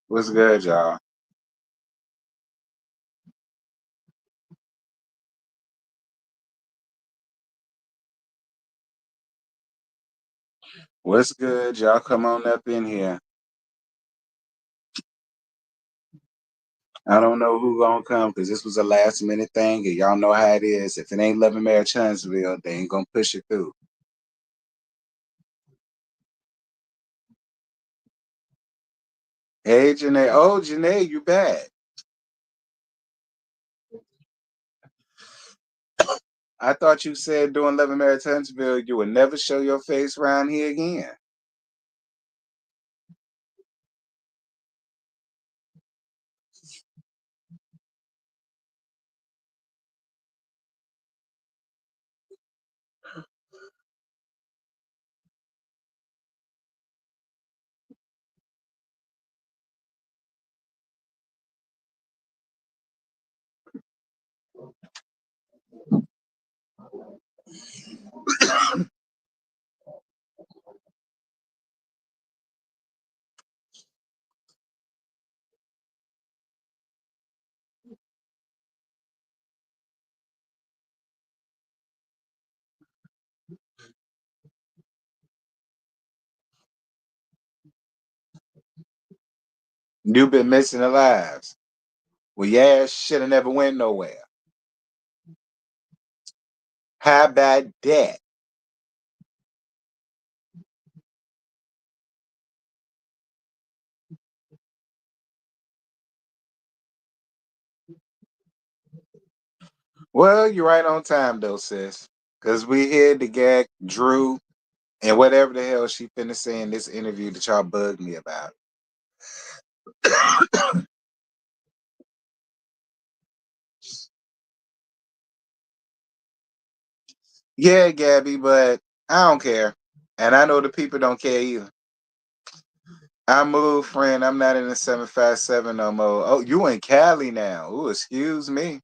What's good, y'all? What's good? Y'all come on up in here. I don't know who gonna come because this was a last minute thing, and y'all know how it is. If it ain't Love and Mary Huntsville, they ain't gonna push it through. Hey, Janae. Oh, Janae, you back. I thought you said doing Love and Mary Huntsville, you would never show your face around here again. You've been missing the lives. Well, yeah, should have never went nowhere. How about that? Well, you're right on time though, sis. Cause we here to gag Drew and whatever the hell she finna say in this interview that y'all bugged me about. Yeah, Gabby, but I don't care. And I know the people don't care either. I moved, friend. I'm not in the 757 no more. Oh, you in Cali now. Ooh, excuse me.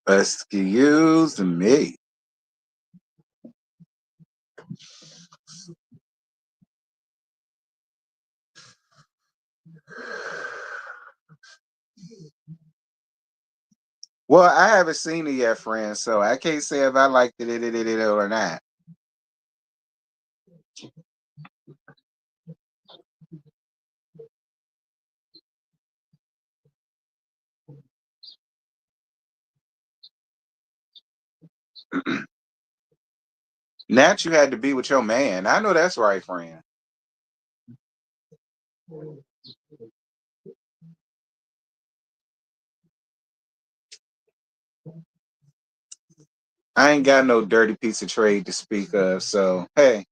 Excuse me. Well, I haven't seen it yet, friend, so I can't say if I liked it or not. Not you had to be with your man. I know that's right, friend. I ain't got no dirty piece of trade to speak of, so hey.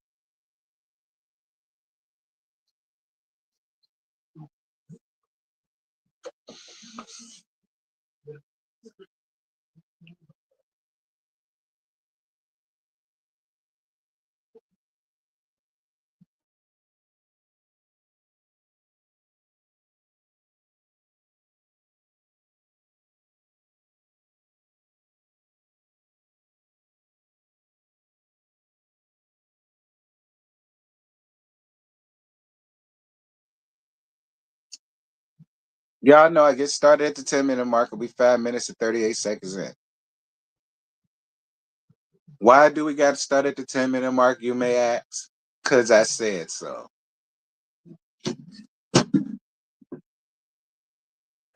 Y'all know I get started at the 10-minute mark. It'll be 5 minutes and 38 seconds in. Why do we got to start at the 10-minute mark, you may ask? Because I said so.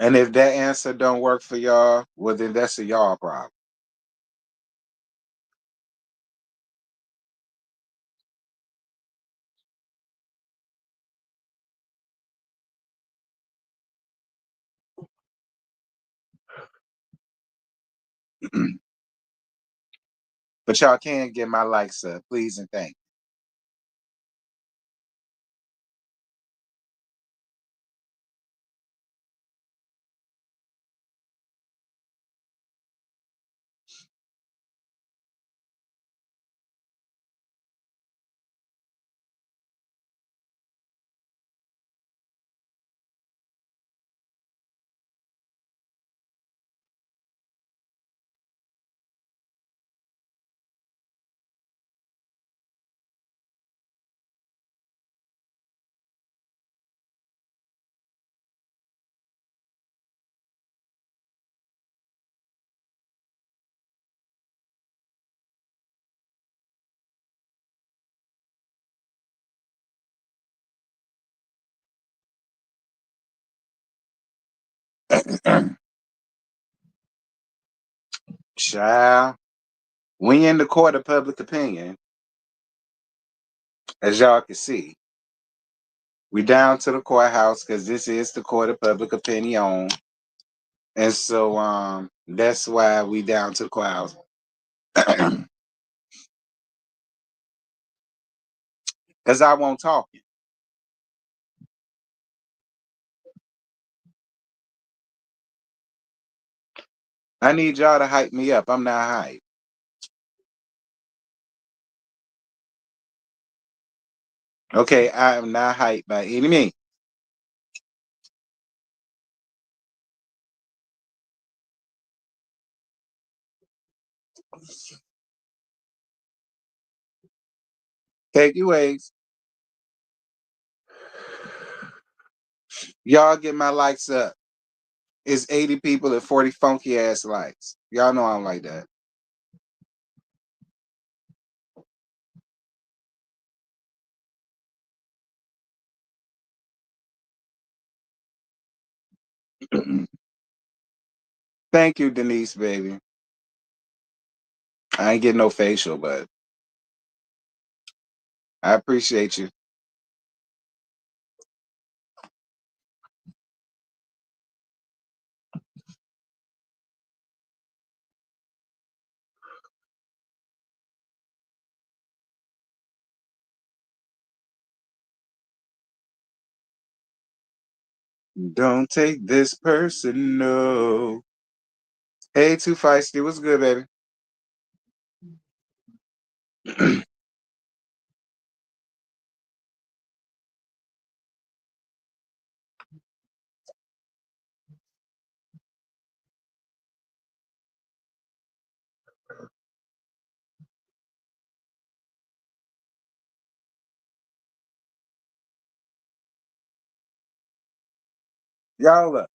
And if that answer don't work for y'all, well, then that's a y'all problem. But y'all can get my likes up, please and thank Child, we in the court of public opinion, as y'all can see. We down to the courthouse because this is the court of public opinion. And so that's why we down to the courthouse. Because I won't talk. I need y'all to hype me up. I'm not hype. Okay, I am not hyped by any means. Take your ways. Y'all get my likes up. It's 80 people and 40 funky ass likes. Y'all know I don't like that. Thank you, Denise, baby. I ain't getting no facial, but I appreciate you. Don't take this personal. Hey, Too Feisty, what's good, baby? Y'all up.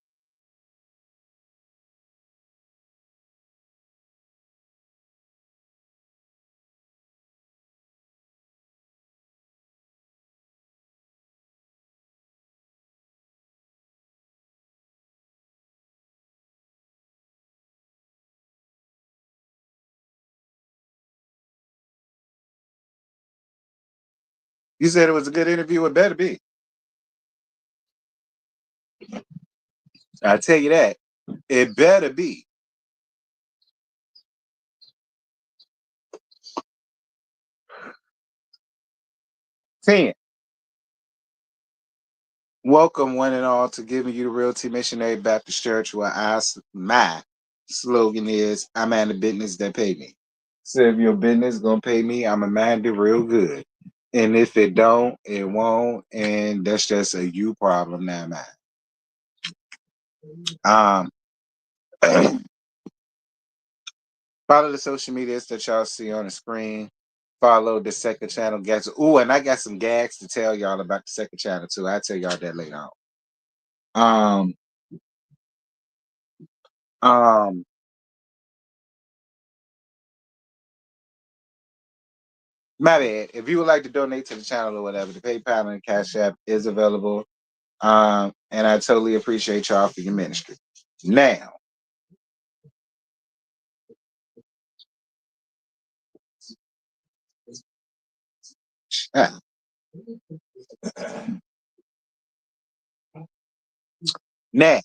You said it was a good interview. It better be. I tell you that. It better be. 10. Welcome, one and all, to Giving You the Realty Missionary Baptist Church, where my slogan is, I man the business that pay me. So if your business gonna pay me, I'm a man it real good. And if it don't, it won't. And that's just a you problem, not mine. Follow the social medias that y'all see on the screen. Follow the second channel. Ooh, and I got some gags to tell y'all about the second channel too. I'll tell y'all that later on. Um, my bad. If you would like to donate to the channel or whatever, the PayPal and Cash App is available. And I totally appreciate y'all for your ministry. Now, now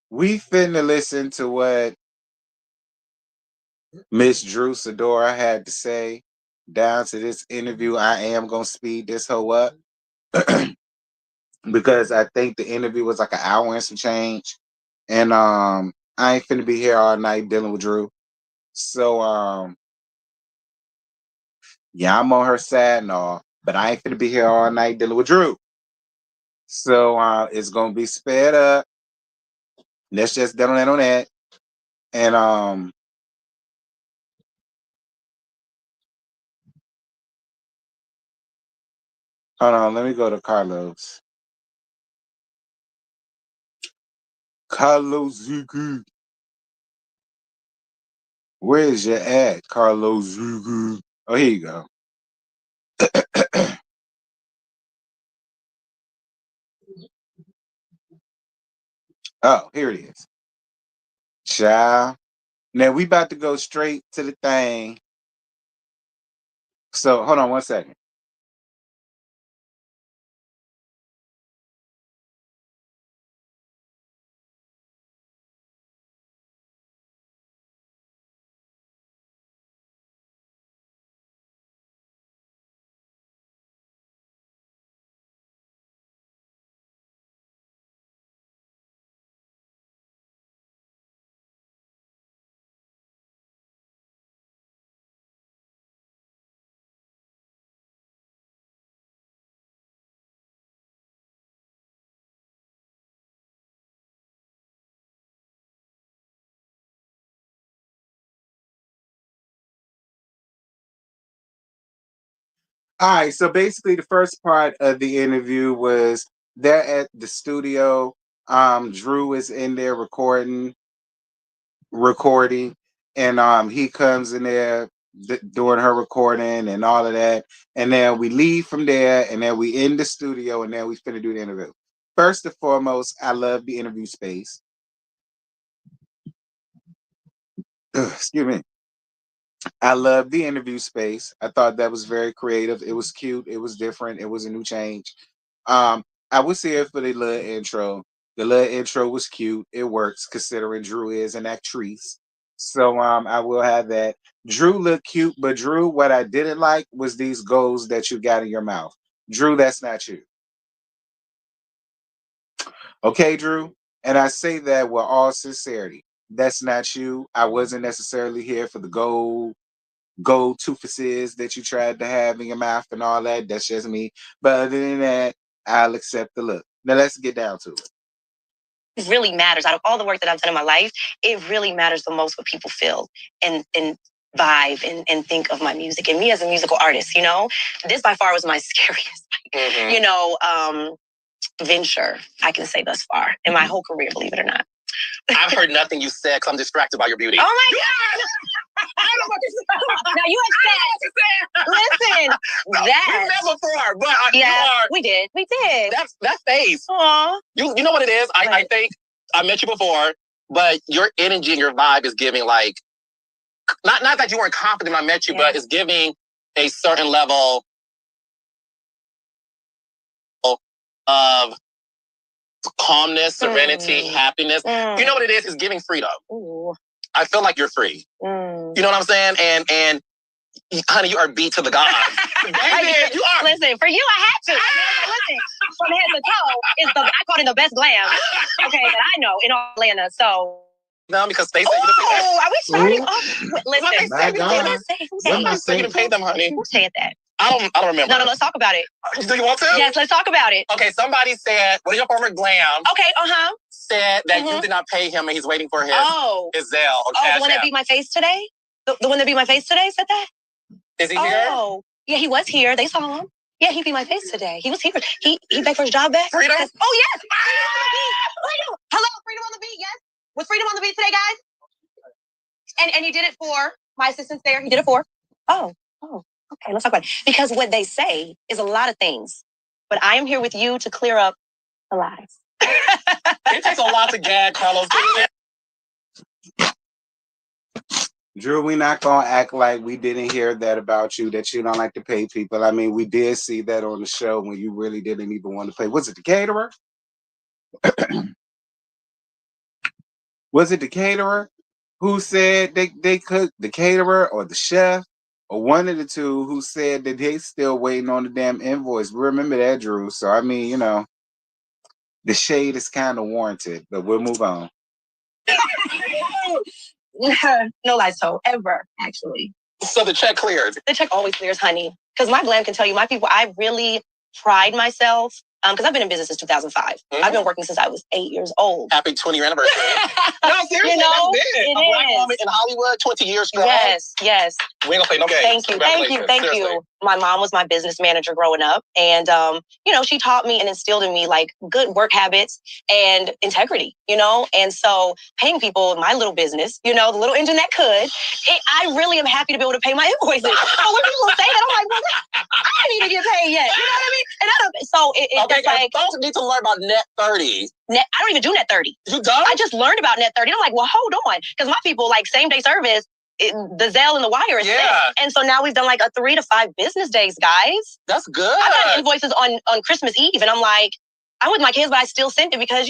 we finna listen to what Miss Drew Sidora had to say down to this interview. I am gonna speed this hoe up because I think the interview was like an hour and some change. And I ain't finna be here all night dealing with Drew. So yeah, I'm on her side and all, but I ain't finna be here all night dealing with Drew. So it's gonna be sped up. Let's just get on that. And hold on, let me go to Carlos. Carlos Zugu. Where is your ad, Carlos Zugu? Oh, here you go. Oh, here it is. Child. Now we about to go straight to the thing. So hold on one second. All right, so basically the first part of the interview was they're at the studio. Drew is in there recording, and he comes in there during her recording and all of that. And then we leave from there, and then we in the studio, and then we finna do the interview. First and foremost, I love the interview space. Excuse me. I love the interview space. I thought that was very creative. It was cute. It was different. It was a new change. I was here for the little intro. The little intro was cute. It works considering Drew is an actress. So I will have that. Drew looked cute, but Drew, what I didn't like was these goals that you got in your mouth. Drew, that's not you. Okay, Drew? And I say that with all sincerity. That's not you. I wasn't necessarily here for the gold toofuses that you tried to have in your mouth and all that. That's just me. But other than that, I'll accept the look. Now let's get down to it. It really matters. Out of all the work that I've done in my life, it really matters the most what people feel and vibe and think of my music. And me as a musical artist, this by far was my scariest, venture, I can say thus far in my whole career, believe it or not. I've heard nothing you said because I'm distracted by your beauty. Oh my God! I don't know what you said. Now you have said. Listen, no, that we met before, but yeah, we did. That face. Aww. You know what it is? I think I met you before, but your energy and your vibe is giving like not that you weren't confident when I met you, but it's giving a certain level of calmness, serenity, happiness. You know what it is? It's giving freedom. Ooh. I feel like you're free. You know what I'm saying? And honey, you are beat to the gods. Baby, you are. Listen, for you, I had to. Listen, from head to toe, I call it the best glam. Okay, that I know in Atlanta. So. No, because they said you to pay them. Oh, are we starting off? Listen, my God. Who said you to pay them, honey? Who said that? I don't remember. No, let's talk about it. Do you want to? Yes, let's talk about it. Okay, somebody said, what is your former glam? Okay, said that you did not pay him and he's waiting for his Zelle or Cash the one that beat my face today? The one that beat my face today said that? Is he here? Oh, yeah, he was here. They saw him. Yeah, he beat my face today. He was here. He begged for his job back. Freedom? Oh, yes. Freedom. Hello, Freedom on the Beat, yes? Was Freedom on the Beat today, guys? And he did it for my assistants there. He did it for. Oh. Okay, let's talk about it. Because what they say is a lot of things. But I am here with you to clear up the lies. It takes a lot to gag, Carlos. Drew, we're not going to act like we didn't hear that about you, that you don't like to pay people. I mean, we did see that on the show when you really didn't even want to pay. Was it the caterer? Was it the caterer who said they cooked, the caterer or the chef? Or one of the two who said that they still waiting on the damn invoice. Remember that, Drew. So, I mean, the shade is kind of warranted, but we'll move on. No lies told, ever, actually. So the check cleared? The check always clears, honey. Because my glam can tell you, my people, I really pride myself. Because I've been in business since 2005. I've been working since I was 8 years old. Happy 20-year anniversary. No, seriously, that's big. A black woman in Hollywood, 20 years strong. Yes. We ain't gonna play no games. Thank you. My mom was my business manager growing up. And, she taught me and instilled in me, like, good work habits and integrity, And so paying people in my little business, the little engine that could, I really am happy to be able to pay my invoices. So when people say that, I'm like, well, I didn't even get paid yet. You know what I mean? And So it's like... folks need to learn about net 30. I don't even do net 30. You don't? I just learned about net 30. I'm like, well, hold on. Because my people, like, same-day service, the Zelle and the wire is set. And so now we've done like a 3 to 5 business days, guys. That's good. I got invoices on Christmas Eve, and I'm like, I'm with my kids, but I still sent it because,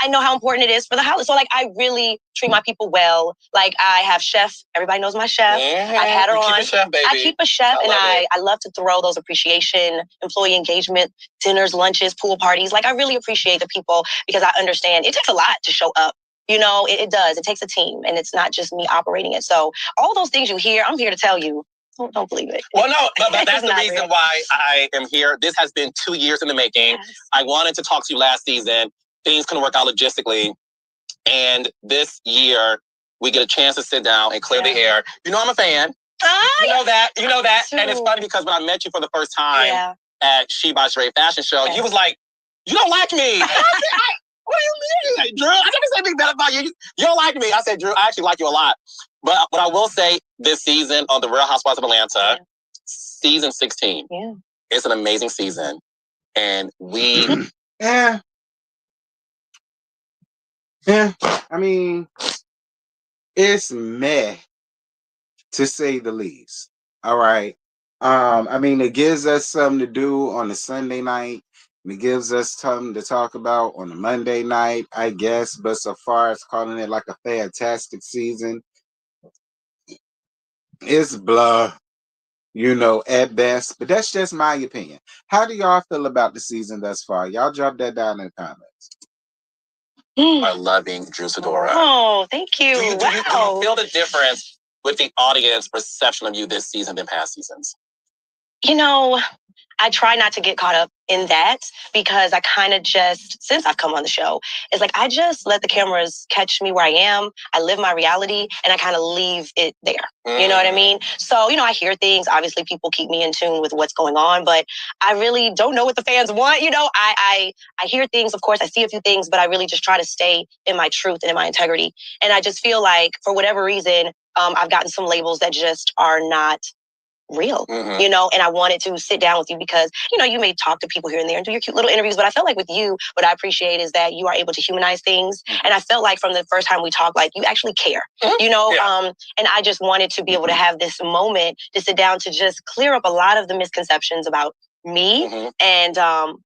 I know how important it is for the holiday. So, like, I really treat my people well. Like, I have chef. Everybody knows my chef. Mm-hmm. I've had her on. Keep a chef, baby. I keep a chef, I love to throw those appreciation, employee engagement, dinners, lunches, pool parties. Like, I really appreciate the people because I understand it takes a lot to show up. It does. It takes a team, and it's not just me operating it. So all those things you hear, I'm here to tell you. Don't believe it. Well, no, but that's the reason real. Why I am here. This has been 2 years in the making. Yes. I wanted to talk to you last season. Things couldn't work out logistically. And this year, we get a chance to sit down and clear the air. I'm a fan. You know that. And it's funny because when I met you for the first time at She by Sheree Fashion Show, you was like, you don't like me. What do you mean? Drew, I never said anything bad about you. You don't like me. I said, Drew, I actually like you a lot. But what I will say this season on The Real Housewives of Atlanta, season 16, it's an amazing season. And we... Yeah. I mean, it's meh, to say the least. All right. I mean, it gives us something to do on a Sunday night. It gives us something to talk about on a Monday night, I guess. But so far as calling it like a fantastic season, it's blah, at best. But that's just my opinion. How do y'all feel about the season thus far? Y'all drop that down in the comments. Are loving Drew Sidora. Oh, thank you. Do you feel the difference with the audience perception of you this season than past seasons? I try not to get caught up in that because I kind of just, since I've come on the show, it's like I just let the cameras catch me where I am. I live my reality and I kind of leave it there. You know what I mean? So, I hear things. Obviously, people keep me in tune with what's going on, but I really don't know what the fans want. I hear things, of course, I see a few things, but I really just try to stay in my truth and in my integrity. And I just feel like, for whatever reason, I've gotten some labels that just are not real, and I wanted to sit down with you because, you may talk to people here and there and do your cute little interviews, but I felt like with you, what I appreciate is that you are able to humanize things. And I felt like from the first time we talked, like you actually care, and I just wanted to be able to have this moment to sit down to just clear up a lot of the misconceptions about me and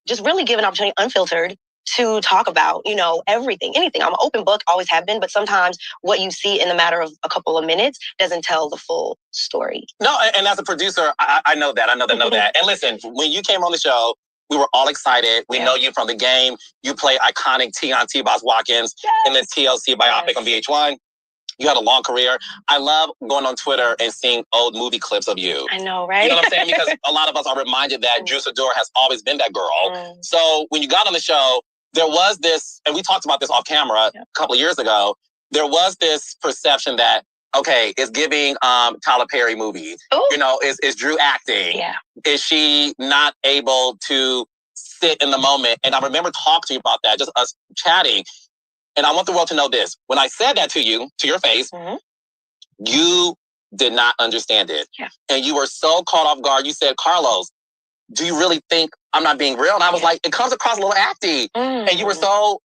just really give an opportunity unfiltered to talk about, everything, anything. I'm an open book, always have been, but sometimes what you see in the matter of a couple of minutes doesn't tell the full story. No, and as a producer, I know that. And listen, when you came on the show, we were all excited. We know you from the game. You play iconic Tion T-Boss Watkins in the TLC biopic on VH1. You had a long career. I love going on Twitter and seeing old movie clips of you. I know, right? You know what I'm saying? Because a lot of us are reminded that Drew Sidora has always been that girl. So when you got on the show, there was this, and we talked about this off camera a couple of years ago, there was this perception that, okay, it's giving Tyler Perry movies. Ooh. Is Drew acting? Yeah. Is she not able to sit in the moment? And I remember talking to you about that, just us chatting. And I want the world to know this. When I said that to you, to your face, you did not understand it. Yeah. And you were so caught off guard. You said, Carlos, do you really think I'm not being real? And I was like, it comes across a little acty. And you were so,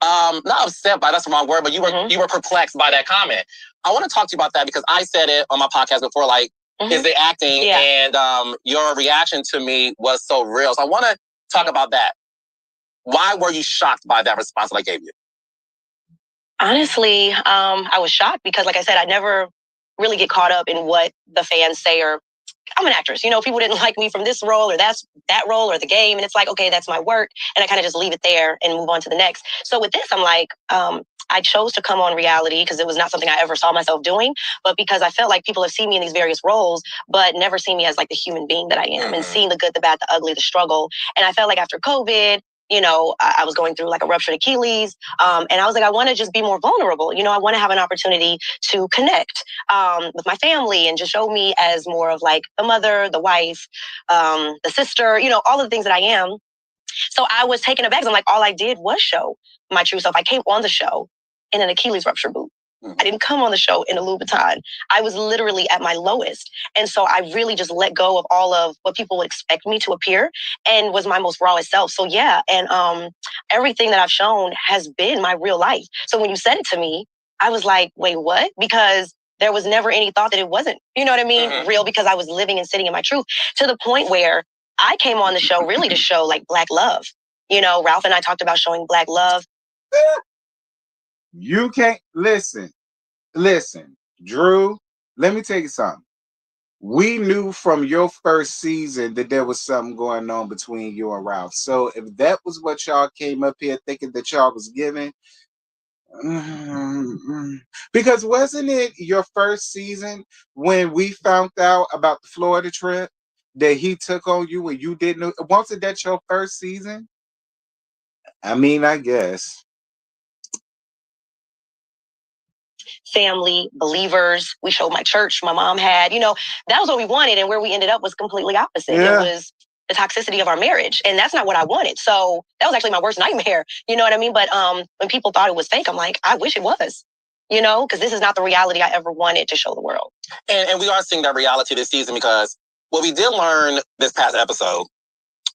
not upset by, that's the wrong word, but you were perplexed by that comment. I want to talk to you about that because I said it on my podcast before, like, is it acting? Yeah. And your reaction to me was so real. So I want to talk about that. Why were you shocked by that response that I gave you? Honestly, I was shocked because, like I said, I never really get caught up in what the fans say or I'm an actress. People didn't like me from this role or that role or the game. And it's like, okay, that's my work. And I kind of just leave it there and move on to the next. So with this, I'm like, I chose to come on reality because it was not something I ever saw myself doing, but because I felt like people have seen me in these various roles, but never seen me as like the human being that I am and seen the good, the bad, the ugly, the struggle. And I felt like after COVID, I was going through like a ruptured Achilles. And I was like, I want to just be more vulnerable. I want to have an opportunity to connect with my family and just show me as more of like the mother, the wife, the sister, all of the things that I am. So I was taken aback. I'm like, all I did was show my true self. I came on the show in an Achilles rupture boot. I didn't come on the show in a Louboutin. I was literally at my lowest. And so I really just let go of all of what people would expect me to appear and was my most rawest self. So yeah, and everything that I've shown has been my real life. So when you said it to me, I was like, wait, what? Because there was never any thought that it wasn't, you know what I mean? Real, because I was living and sitting in my truth to the point where I came on the show really to show like Black love. You know, Ralph and I talked about showing Black love. You can't listen, Drew. Let me tell you something. We knew from your first season that there was something going on between you and Ralph. So if that was what y'all came up here thinking that y'all was giving, because wasn't it your first season when we found out about the Florida trip that he took on you and you didn't know? Wasn't that your first season? I mean, I guess. Family, believers. We showed my church, my mom had, you know, that was what we wanted. And where we ended up was completely opposite. Yeah. It was the toxicity of our marriage. And that's not what I wanted. So that was actually my worst nightmare. You know what I mean? But when people thought it was fake, I'm like, I wish it was, you know, because this is not the reality I ever wanted to show the world. And we are seeing that reality this season, because what we did learn this past episode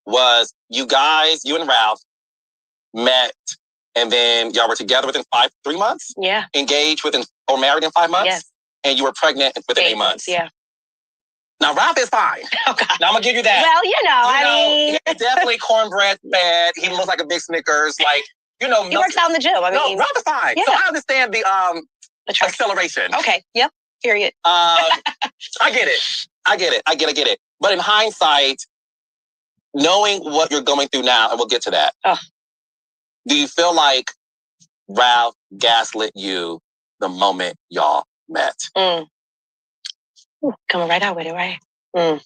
was you guys, you and Ralph, met, and then y'all were together within 3 months? Yeah. Engaged within, or married in 5 months? Yes. And you were pregnant within 8 months? Yeah. Now, Ralph is fine. Oh, God. Now, I'm going to give you that. Well, I mean... He's definitely cornbread fed. He looks like a big Snickers. Like, you know... He works out in the gym. I mean... No, Ralph is fine. Yeah. So I understand the acceleration. Okay. Yep. Period. I get it. But in hindsight, knowing what you're going through now, and we'll get to that, do you feel like Ralph gaslit you the moment y'all met? Ooh, coming right out with it, right? That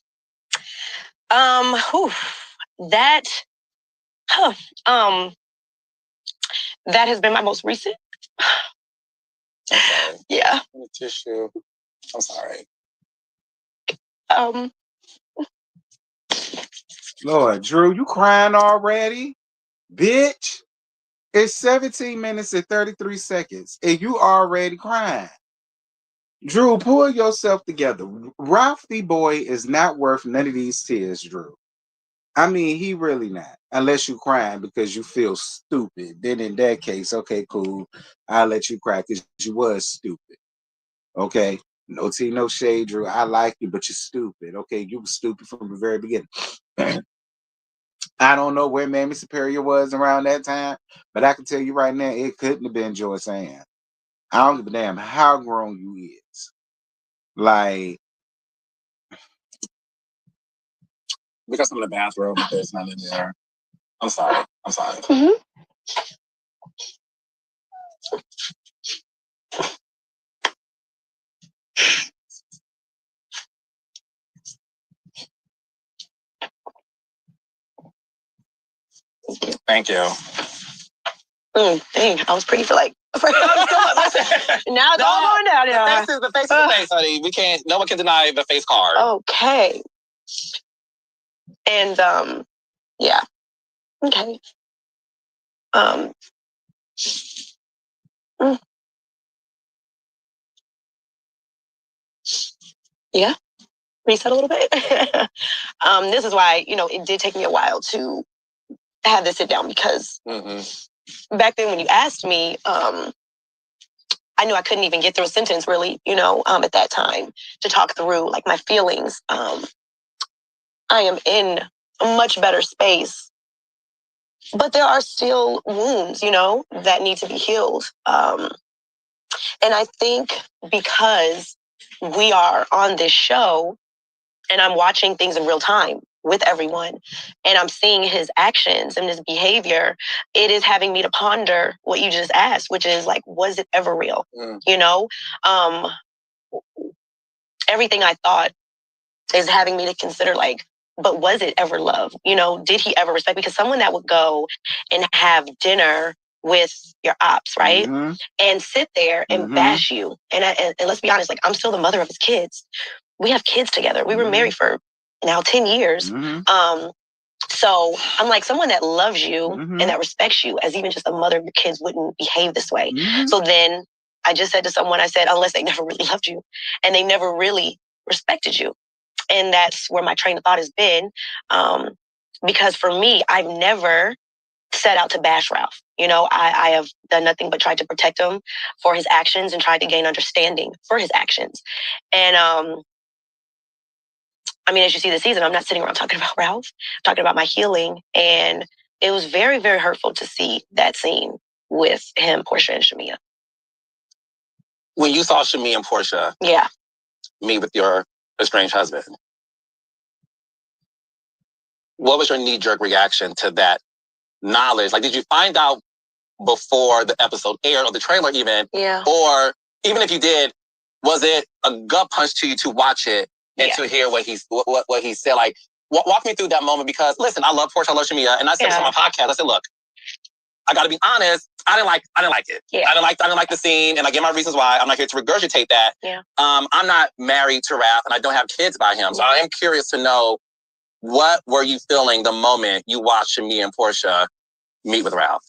has been my most recent. Okay. Yeah. Tissue. I'm sorry. Lord, Drew, you crying already? Bitch. It's 17 minutes and 33 seconds, and you already crying. Drew, pull yourself together. Ralph the boy is not worth none of these tears, Drew. I mean, he really not. Unless you crying because you feel stupid. Then in that case, okay, cool. I'll let you cry because you was stupid. Okay? No tea, no shade, Drew. I like you, but you're stupid. Okay? You were stupid from the very beginning. I don't know where Mammy Superior was around that time, but I can tell you right now, it couldn't have been Joyce Ann. I don't give a damn how grown you is. Like, We got some in the bathroom, but there's none in there. I'm sorry. Mm-hmm. Thank you. Dang, I was pretty for like. Now it's all going down. The face is the face, honey. No one can deny the face card. Okay. And yeah. Okay. Yeah. Reset a little bit. This is why, it did take me a while to have this sit down, because back then when you asked me, I knew I couldn't even get through a sentence really, at that time to talk through like my feelings. I am in a much better space, but there are still wounds, that need to be healed. And I think because we are on this show and I'm watching things in real time with everyone, and I'm seeing his actions and his behavior, it is having me to ponder what you just asked, which is like, was it ever real? Everything I thought is having me to consider like, but was it ever love? Did he ever respect? Because someone that would go and have dinner with your ops, right? And sit there and bash you. And let's be honest, like, I'm still the mother of his kids. We have kids together. We were married for now 10 years. So I'm like, someone that loves you and that respects you as even just a mother of your kids wouldn't behave this way. So then I just said to someone, I said, unless they never really loved you and they never really respected you. And that's where my train of thought has been. Because for me, I've never set out to bash Ralph. You know, I have done nothing but tried to protect him for his actions and tried to gain understanding for his actions. And I mean, as you see the season, I'm not sitting around talking about Ralph, I'm talking about my healing. And it was very, very hurtful to see that scene with him, Portia, and Shamia. When you saw Shamia and Portia meet with your estranged husband, what was your knee-jerk reaction to that knowledge? Like, did you find out before the episode aired or the trailer even? Yeah. Or even if you did, was it a gut punch to you to watch it and to hear what he said? Like, walk me through that moment, because listen, I love Portia, I love Shamia, and I said this on my podcast. I said, look, I got to be honest. I didn't like it. Yeah. I didn't like the scene, and I get my reasons why. I'm not here to regurgitate that. Yeah. I'm not married to Ralph, and I don't have kids by him. So I am curious to know, what were you feeling the moment you watched Shamia and Portia meet with Ralph?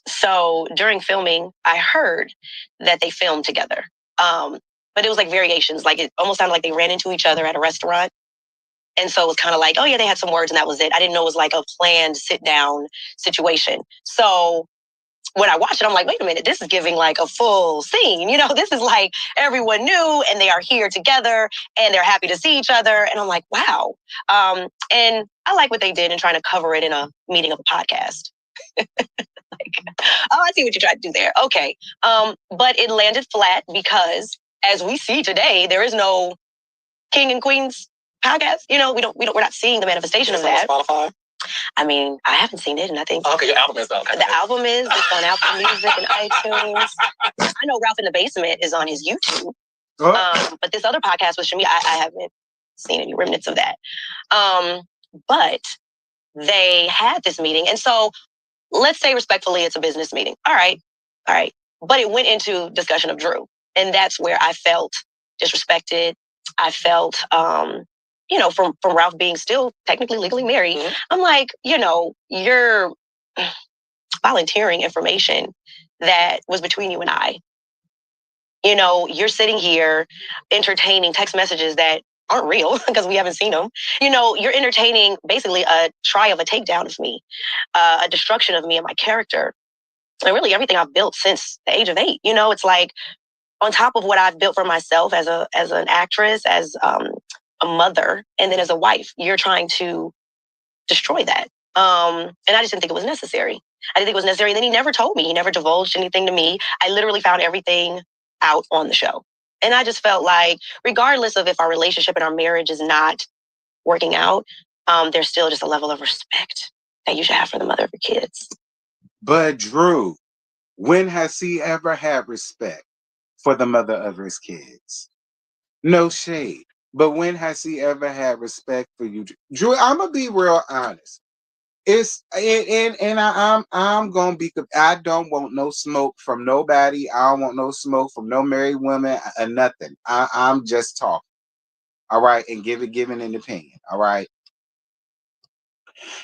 So during filming, I heard that they filmed together. But it was like variations. Like, it almost sounded like they ran into each other at a restaurant. And so it was kind of like, oh yeah, they had some words and that was it. I didn't know it was like a planned sit down situation. So when I watched it, I'm like, wait a minute, this is giving like a full scene. You know, this is like everyone knew and they are here together and they're happy to see each other. And I'm like, wow. And I like what they did in trying to cover it in a meeting of a podcast. Like, oh, I see what you tried to do there. Okay. But it landed flat because, as we see today, there is no King and Queens podcast. You know, we're not seeing the manifestation of that. Spotify? I mean, I haven't seen it, and I think okay, your album is though. The album is. It's on Apple Music and iTunes. I know Ralph in the Basement is on his YouTube. But this other podcast with Shamia, I haven't seen any remnants of that. But they had this meeting, and so let's say respectfully, it's a business meeting. All right. But it went into discussion of Drew, and that's where I felt disrespected. I felt, from Ralph being still technically legally married. Mm-hmm. I'm like, you're volunteering information that was between you and I. You're sitting here entertaining text messages that aren't real because we haven't seen them. You're entertaining basically a try of a takedown of me, a destruction of me and my character, and really everything I've built since the age of 8. It's like, on top of what I've built for myself as an actress, as a mother, and then as a wife, you're trying to destroy that. And I just didn't think it was necessary. I didn't think it was necessary. And then he never told me. He never divulged anything to me. I literally found everything out on the show. And I just felt like, regardless of if our relationship and our marriage is not working out, there's still just a level of respect that you should have for the mother of your kids. But Drew, when has he ever had respect for the mother of his kids? No shade. But when has he ever had respect for you? Drew, I'm gonna be real honest. I'm gonna be. I don't want no smoke from nobody. I don't want no smoke from no married woman or nothing. I'm just talking. All right, and giving an opinion. All right.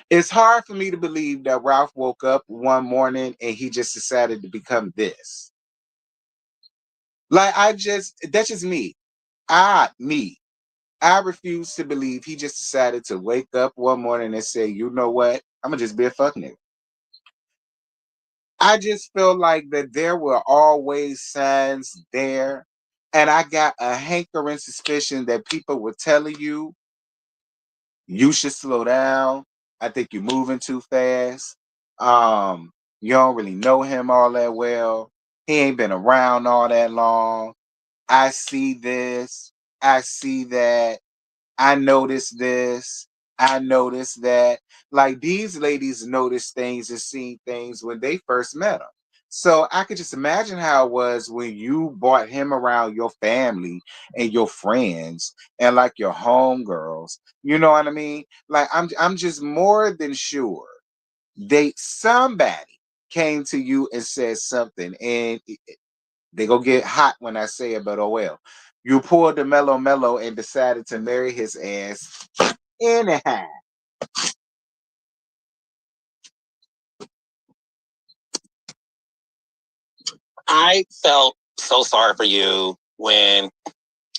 It's hard for me to believe that Ralph woke up one morning and he just decided to become this. Like, that's just me. I refuse to believe he just decided to wake up one morning and say, you know what? I'm going to just be a fuck nigga. I just feel like that there were always signs there. And I got a hankering suspicion that people were telling you, you should slow down. I think you're moving too fast. You don't really know him all that well. He ain't been around all that long. I see this. I see that. I notice this. I notice that. Like, these ladies noticed things and seen things when they first met him. So I could just imagine how it was when you brought him around your family and your friends and like your homegirls. You know what I mean? Like, I'm just more than sure somebody came to you and said something, and they go get hot when I say it, but oh well. You pulled the mellow and decided to marry his ass anyhow. I felt so sorry for you when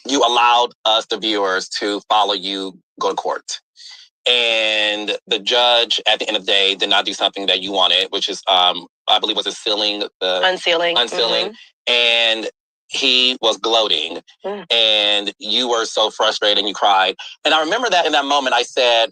you allowed us, the viewers, to follow you go to court. And the judge, at the end of the day, did not do something that you wanted, which is, I believe, was unsealing. Mm-hmm. And he was gloating. And you were so frustrated and you cried. And I remember that in that moment, I said,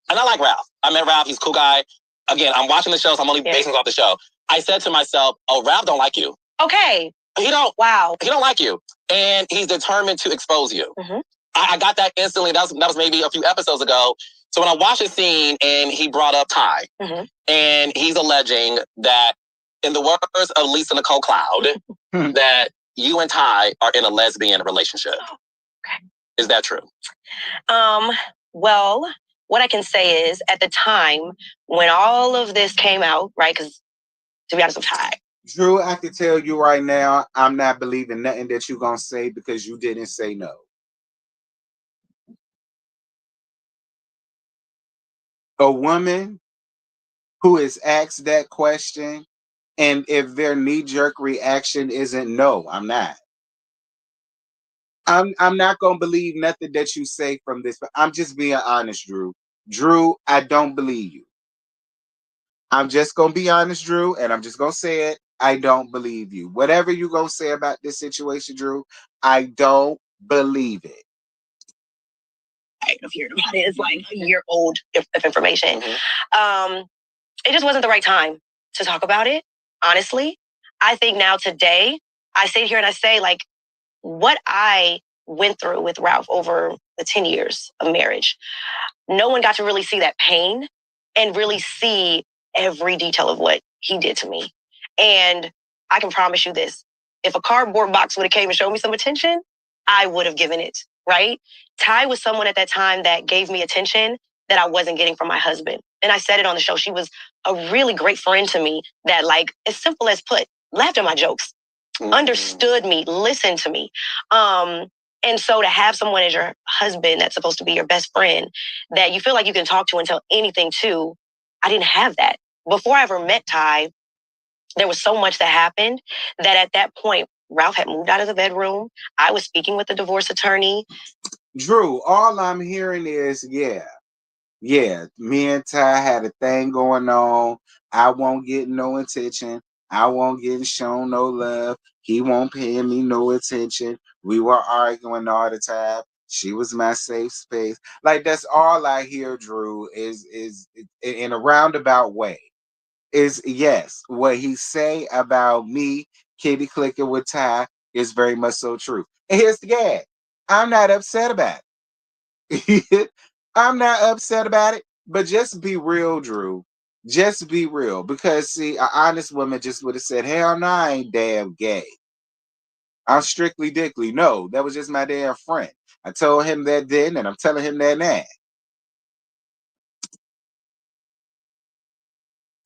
and I like Ralph. I met Ralph. He's a cool guy. Again, I'm watching the show, so I'm only basing it off the show. I said to myself, oh, Ralph don't like you. Okay. He don't like you. And he's determined to expose you. Mm-hmm. I got that instantly. That was maybe a few episodes ago. So when I watched the scene and he brought up Ty, and he's alleging that, in the words of Lisa Nicole Cloud, that you and Ty are in a lesbian relationship. Okay. Is that true? Well, what I can say is, at the time when all of this came out, right? Because to be honest with Ty, Drew, I can tell you right now, I'm not believing nothing that you're gonna say because you didn't say no. A woman who is asked that question, and if their knee-jerk reaction isn't no, I'm not. I'm not gonna believe nothing that you say from this. But I'm just being honest, Drew. Drew, I don't believe you. I'm just gonna be honest, Drew, and I'm just gonna say it. I don't believe you. Whatever you gonna say about this situation, Drew, I don't believe it. I don't hear about it. It's like a year old of information. It just wasn't the right time to talk about it. Honestly, I think now today, I sit here and I say, like, what I went through with Ralph over the 10 years of marriage, no one got to really see that pain and really see every detail of what he did to me. And I can promise you this, if a cardboard box would have came and showed me some attention, I would have given it, right? Ty was someone at that time that gave me attention that I wasn't getting from my husband. And I said it on the show. She was a really great friend to me that, like, as simple as put, laughed at my jokes, understood me, listened to me. And so to have someone as your husband that's supposed to be your best friend that you feel like you can talk to and tell anything to, I didn't have that. Before I ever met Ty, there was so much that happened that at that point, Ralph had moved out of the bedroom. I was speaking with the divorce attorney. Drew, all I'm hearing is, me and Ty had a thing going on. I won't get no attention. I won't get shown no love. He won't pay me no attention. We were arguing all the time. She was my safe space. Like, that's all I hear, Drew, is in a roundabout way. Is yes, what he say about me kitty clicking with Ty is very much so true. And here's the gag. I'm not upset about it. I'm not upset about it, but just be real, Drew. Just be real. Because see, an honest woman just would have said, hell no, I ain't damn gay. I'm strictly dickly. No, that was just my damn friend. I told him that then, and I'm telling him that now.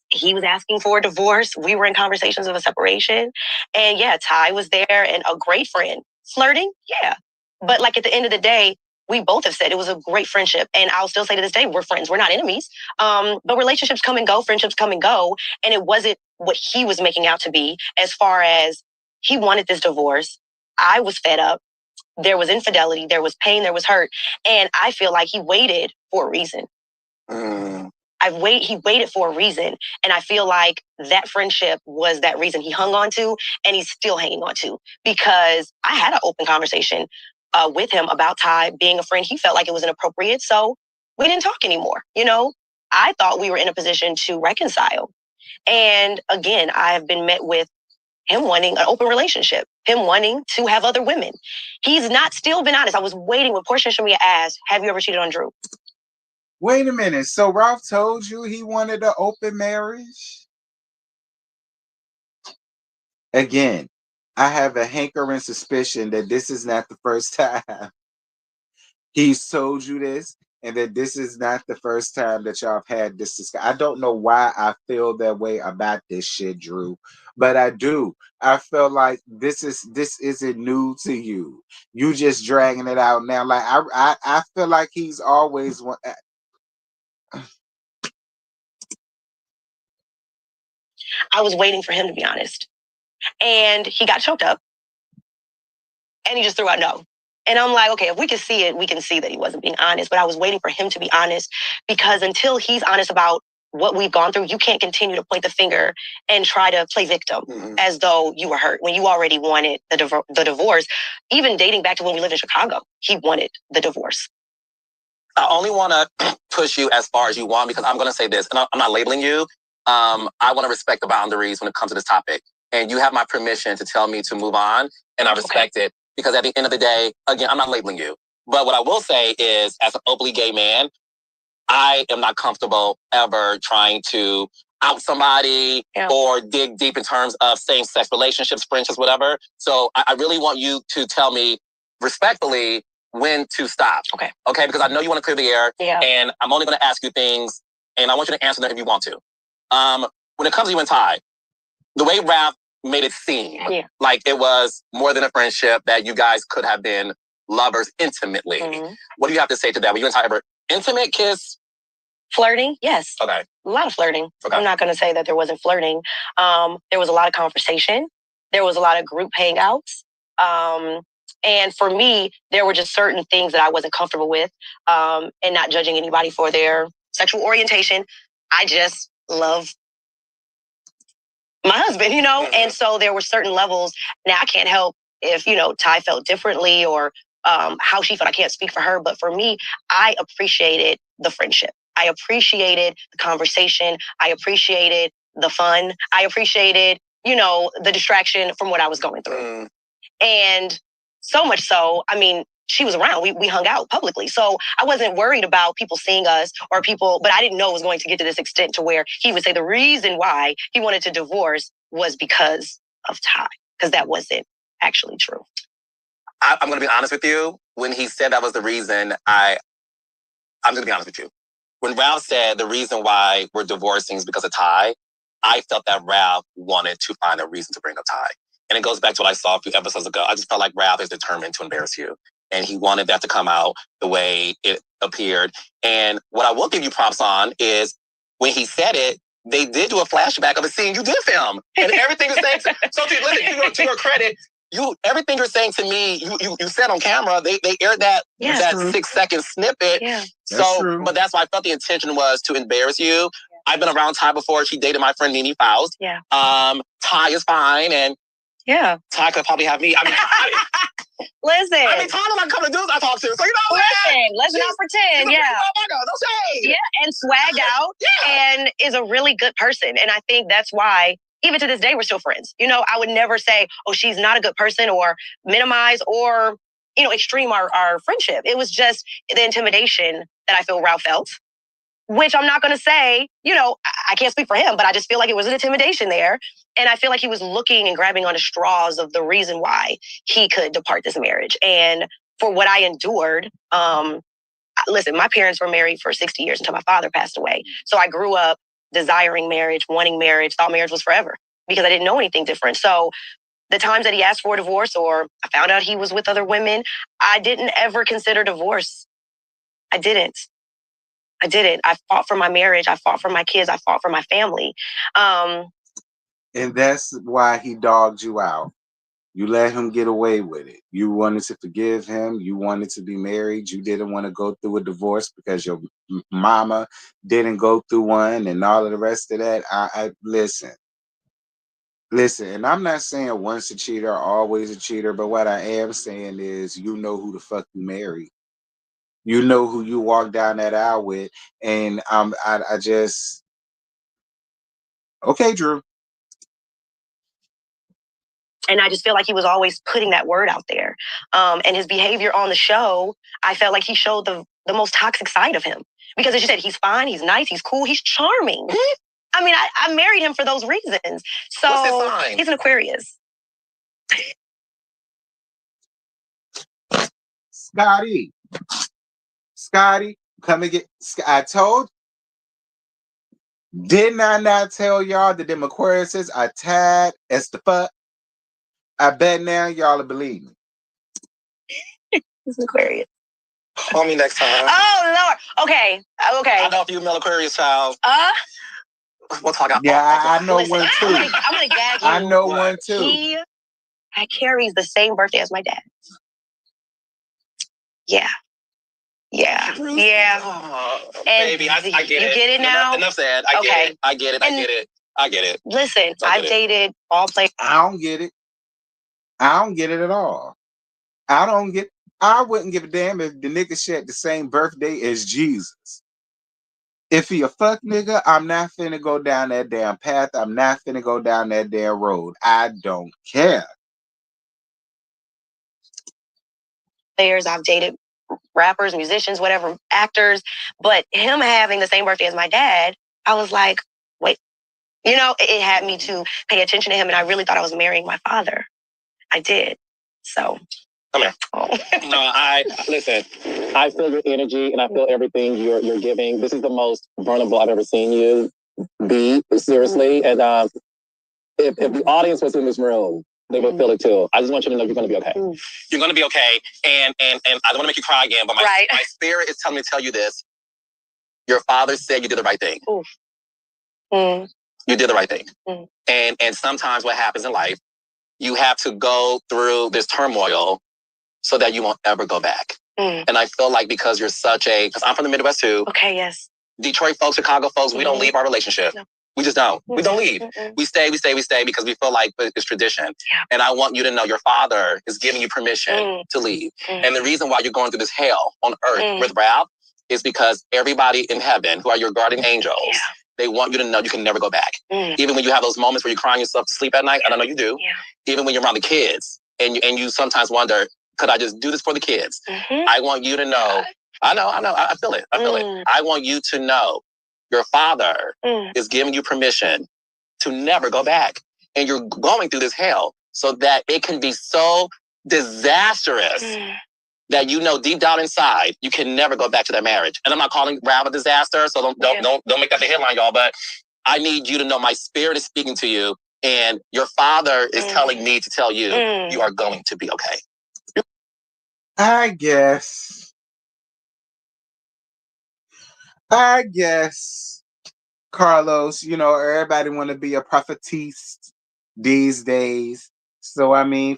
He was asking for a divorce. We were in conversations of a separation. And yeah, Ty was there and a great friend. Flirting? Yeah. But like at the end of the day, we both have said it was a great friendship. And I'll still say to this day, we're friends. We're not enemies. But relationships come and go, friendships come and go. And it wasn't what he was making out to be, as far as he wanted this divorce. I was fed up. There was infidelity. There was pain. There was hurt. And I feel like he waited for a reason. He waited for a reason. And I feel like that friendship was that reason he hung on to, and he's still hanging on to, because I had an open conversation with him about Ty being a friend. He felt like it was inappropriate. So we didn't talk anymore. You know, I thought we were in a position to reconcile. And again, I have been met with him wanting an open relationship, him wanting to have other women. He's not still been honest. I was waiting when Portia Shamia asked, have you ever cheated on Drew? Wait a minute. So Ralph told you he wanted an open marriage? Again, I have a hankering suspicion that this is not the first time he's told you this, and that this is not the first time that y'all have had this discussion. I don't know why I feel that way about this shit, Drew, but I do. I feel like this isn't new to you. You just dragging it out now. Like I feel like he's always one. I was waiting for him to be honest. And he got choked up. And he just threw out no. And I'm like, okay, if we can see it, we can see that he wasn't being honest. But I was waiting for him to be honest, because until he's honest about what we've gone through, you can't continue to point the finger and try to play victim as though you were hurt when you already wanted the divorce. Even dating back to when we lived in Chicago, he wanted the divorce. I only want to push you as far as you want, because I'm going to say this, and I'm not labeling you. I want to respect the boundaries when it comes to this topic. And you have my permission to tell me to move on, and I respect it. Because at the end of the day, again, I'm not labeling you. But what I will say is, as an openly gay man, I am not comfortable ever trying to out somebody or dig deep in terms of same-sex relationships, friendships, whatever. So I really want you to tell me respectfully when to stop. Okay, because I know you want to clear the air. Yeah. And I'm only going to ask you things, and I want you to answer them if you want to. When it comes to you and Ty, the way Ralph made it seem like it was more than a friendship, that you guys could have been lovers intimately. What do you have to say to that? Were you and Ty ever intimate, kiss? Flirting? Yes. Okay. A lot of flirting. Okay. I'm not going to say that there wasn't flirting. There was a lot of conversation. There was a lot of group hangouts. And for me, there were just certain things that I wasn't comfortable with, and not judging anybody for their sexual orientation. I just love my husband, and so there were certain levels. Now, I can't help if, Ty felt differently, or how she felt. I can't speak for her, but for me, I appreciated the friendship. I appreciated the conversation. I appreciated the fun. I appreciated, the distraction from what I was going through. And so much so, she was around. We hung out publicly. So I wasn't worried about people seeing us or people, but I didn't know it was going to get to this extent to where he would say the reason why he wanted to divorce was because of Ty, because that wasn't actually true. I'm going to be honest with you. When he said that was the reason, I'm going to be honest with you. When Ralph said the reason why we're divorcing is because of Ty, I felt that Ralph wanted to find a reason to bring up Ty. And it goes back to what I saw a few episodes ago. I just felt like Ralph is determined to embarrass you. And he wanted that to come out the way it appeared. And what I will give you props on is when he said it, they did do a flashback of a scene you did film. And everything you're saying, to your credit, everything you're saying to me, you said on camera, they aired that 6-second snippet. Yeah. So, but that's why I felt the intention was to embarrass you. Yeah. I've been around Ty before. She dated my friend Nene Faust. Yeah. Ty is fine, and Ty could probably have me. Listen. Tyler not coming to dudes I talk to. So listen, let's not pretend. Yeah. Yeah, and swagged out and is a really good person. And I think that's why, even to this day, we're still friends. I would never say, oh, she's not a good person, or minimize, or, extreme our friendship. It was just the intimidation that I feel Ralph felt, which I'm not going to say, I can't speak for him, but I just feel like it was an intimidation there. And I feel like he was looking and grabbing onto straws of the reason why he could depart this marriage. And for what I endured, listen, my parents were married for 60 years until my father passed away. So I grew up desiring marriage, wanting marriage, thought marriage was forever because I didn't know anything different. So the times that he asked for a divorce, or I found out he was with other women, I didn't ever consider divorce. I didn't. I fought for my marriage. I fought for my kids. I fought for my family. And that's why he dogged you out. You let him get away with it. You wanted to forgive him. You wanted to be married. You didn't want to go through a divorce because your mama didn't go through one, and all of the rest of that. I listen. And I'm not saying once a cheater, always a cheater, but what I am saying is, who the fuck you married. You know who you walk down that aisle with. And I just, okay, Drew. And I just feel like he was always putting that word out there. And his behavior on the show, I felt like he showed the most toxic side of him. Because as you said, he's fine, he's nice, he's cool, he's charming. I married him for those reasons. So what's his sign? He's an Aquarius. Scotty, come and get. I told. Didn't I not tell y'all that them Aquariuses are tied as the fuck? I bet now y'all will believe me. He's an Aquarius. Call me next time. Oh, Lord. Okay. I know if you male Aquarius child. We'll talk out. Yeah, I know Listen, one too. I'm gonna gag you. I know one too. He carries the same birthday as my dad. Yeah. Oh, baby, I get you it. You get it now? Enough said. I get it. I get it. Listen, I've dated all players. I don't get it. I don't get it at all. I wouldn't give a damn if the nigga shared the same birthday as Jesus. If he a fuck nigga, I'm not finna go down that damn path. I'm not finna go down that damn road. I don't care. Players, I've dated rappers, musicians, whatever, actors, but him having the same birthday as my dad, I was like, wait, it had me to pay attention to him, and I really thought I was marrying my father. I did. So. Come here. Oh. No, listen. I feel your energy, and I feel everything you're giving. This is the most vulnerable I've ever seen you be, seriously. And if the audience was in this room, they would feel it too. I just want you to know you're going to be okay. You're going to be okay. And I don't want to make you cry again, but my spirit is telling me to tell you this. Your father said you did the right thing. You did the right thing. And sometimes what happens in life, you have to go through this turmoil so that you won't ever go back. And I feel like because you're because I'm from the Midwest too. Okay, yes. Detroit folks, Chicago folks, we don't leave our relationship. No. We just don't. We don't leave. We stay because we feel like it's tradition. Yeah. And I want you to know your father is giving you permission to leave. And the reason why you're going through this hell on earth with Ralph is because everybody in heaven, who are your guardian angels, they want you to know you can never go back. Even when you have those moments where you're crying yourself to sleep at night, and I know you do. Yeah. Even when you're around the kids, and you sometimes wonder, could I just do this for the kids? I want you to know. I know. I feel it. I want you to know your father is giving you permission to never go back. And you're going through this hell so that it can be so disastrous that deep down inside, you can never go back to that marriage. And I'm not calling Ralph a disaster, so don't make that the headline, y'all. But I need you to know my spirit is speaking to you, and your father is telling me to tell you, you are going to be okay. I guess, Carlos, everybody want to be a prophetess these days. So,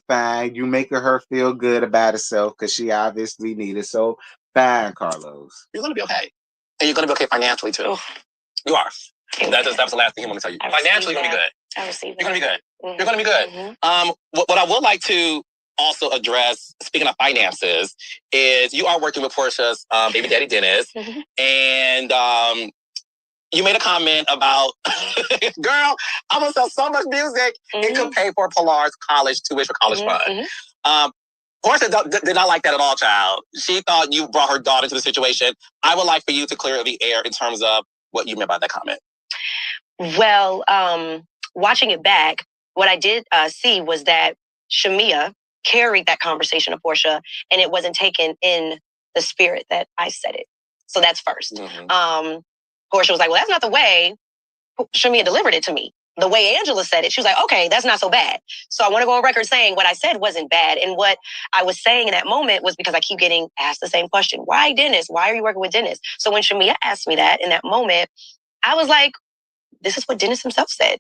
fine. You making her feel good about herself because she obviously needs it. So, fine, Carlos. You're going to be okay. And you're going to be okay financially, too. You are. That was the last thing I want to tell you. Financially, you're going to be good. I receive that. You're going to be good. You're going to be good. What I would like to also address, speaking of finances, is you are working with Portia's baby daddy, Dennis. And you made a comment about, girl, I'm going to sell so much music. It could pay for Pilar's college tuition, college fund. Portia did not like that at all, child. She thought you brought her daughter to the situation. I would like for you to clear the air in terms of what you meant by that comment. Well, watching it back, what I did see was that Shamia carried that conversation to Portia, and it wasn't taken in the spirit that I said it. So that's first. Portia was like, well, that's not the way Shamia delivered it to me. The way Angela said it, she was like, okay, that's not so bad. So I want to go on record saying what I said wasn't bad. And what I was saying in that moment was because I keep getting asked the same question. Why Dennis? Why are you working with Dennis? So when Shamia asked me that in that moment, I was like, this is what Dennis himself said,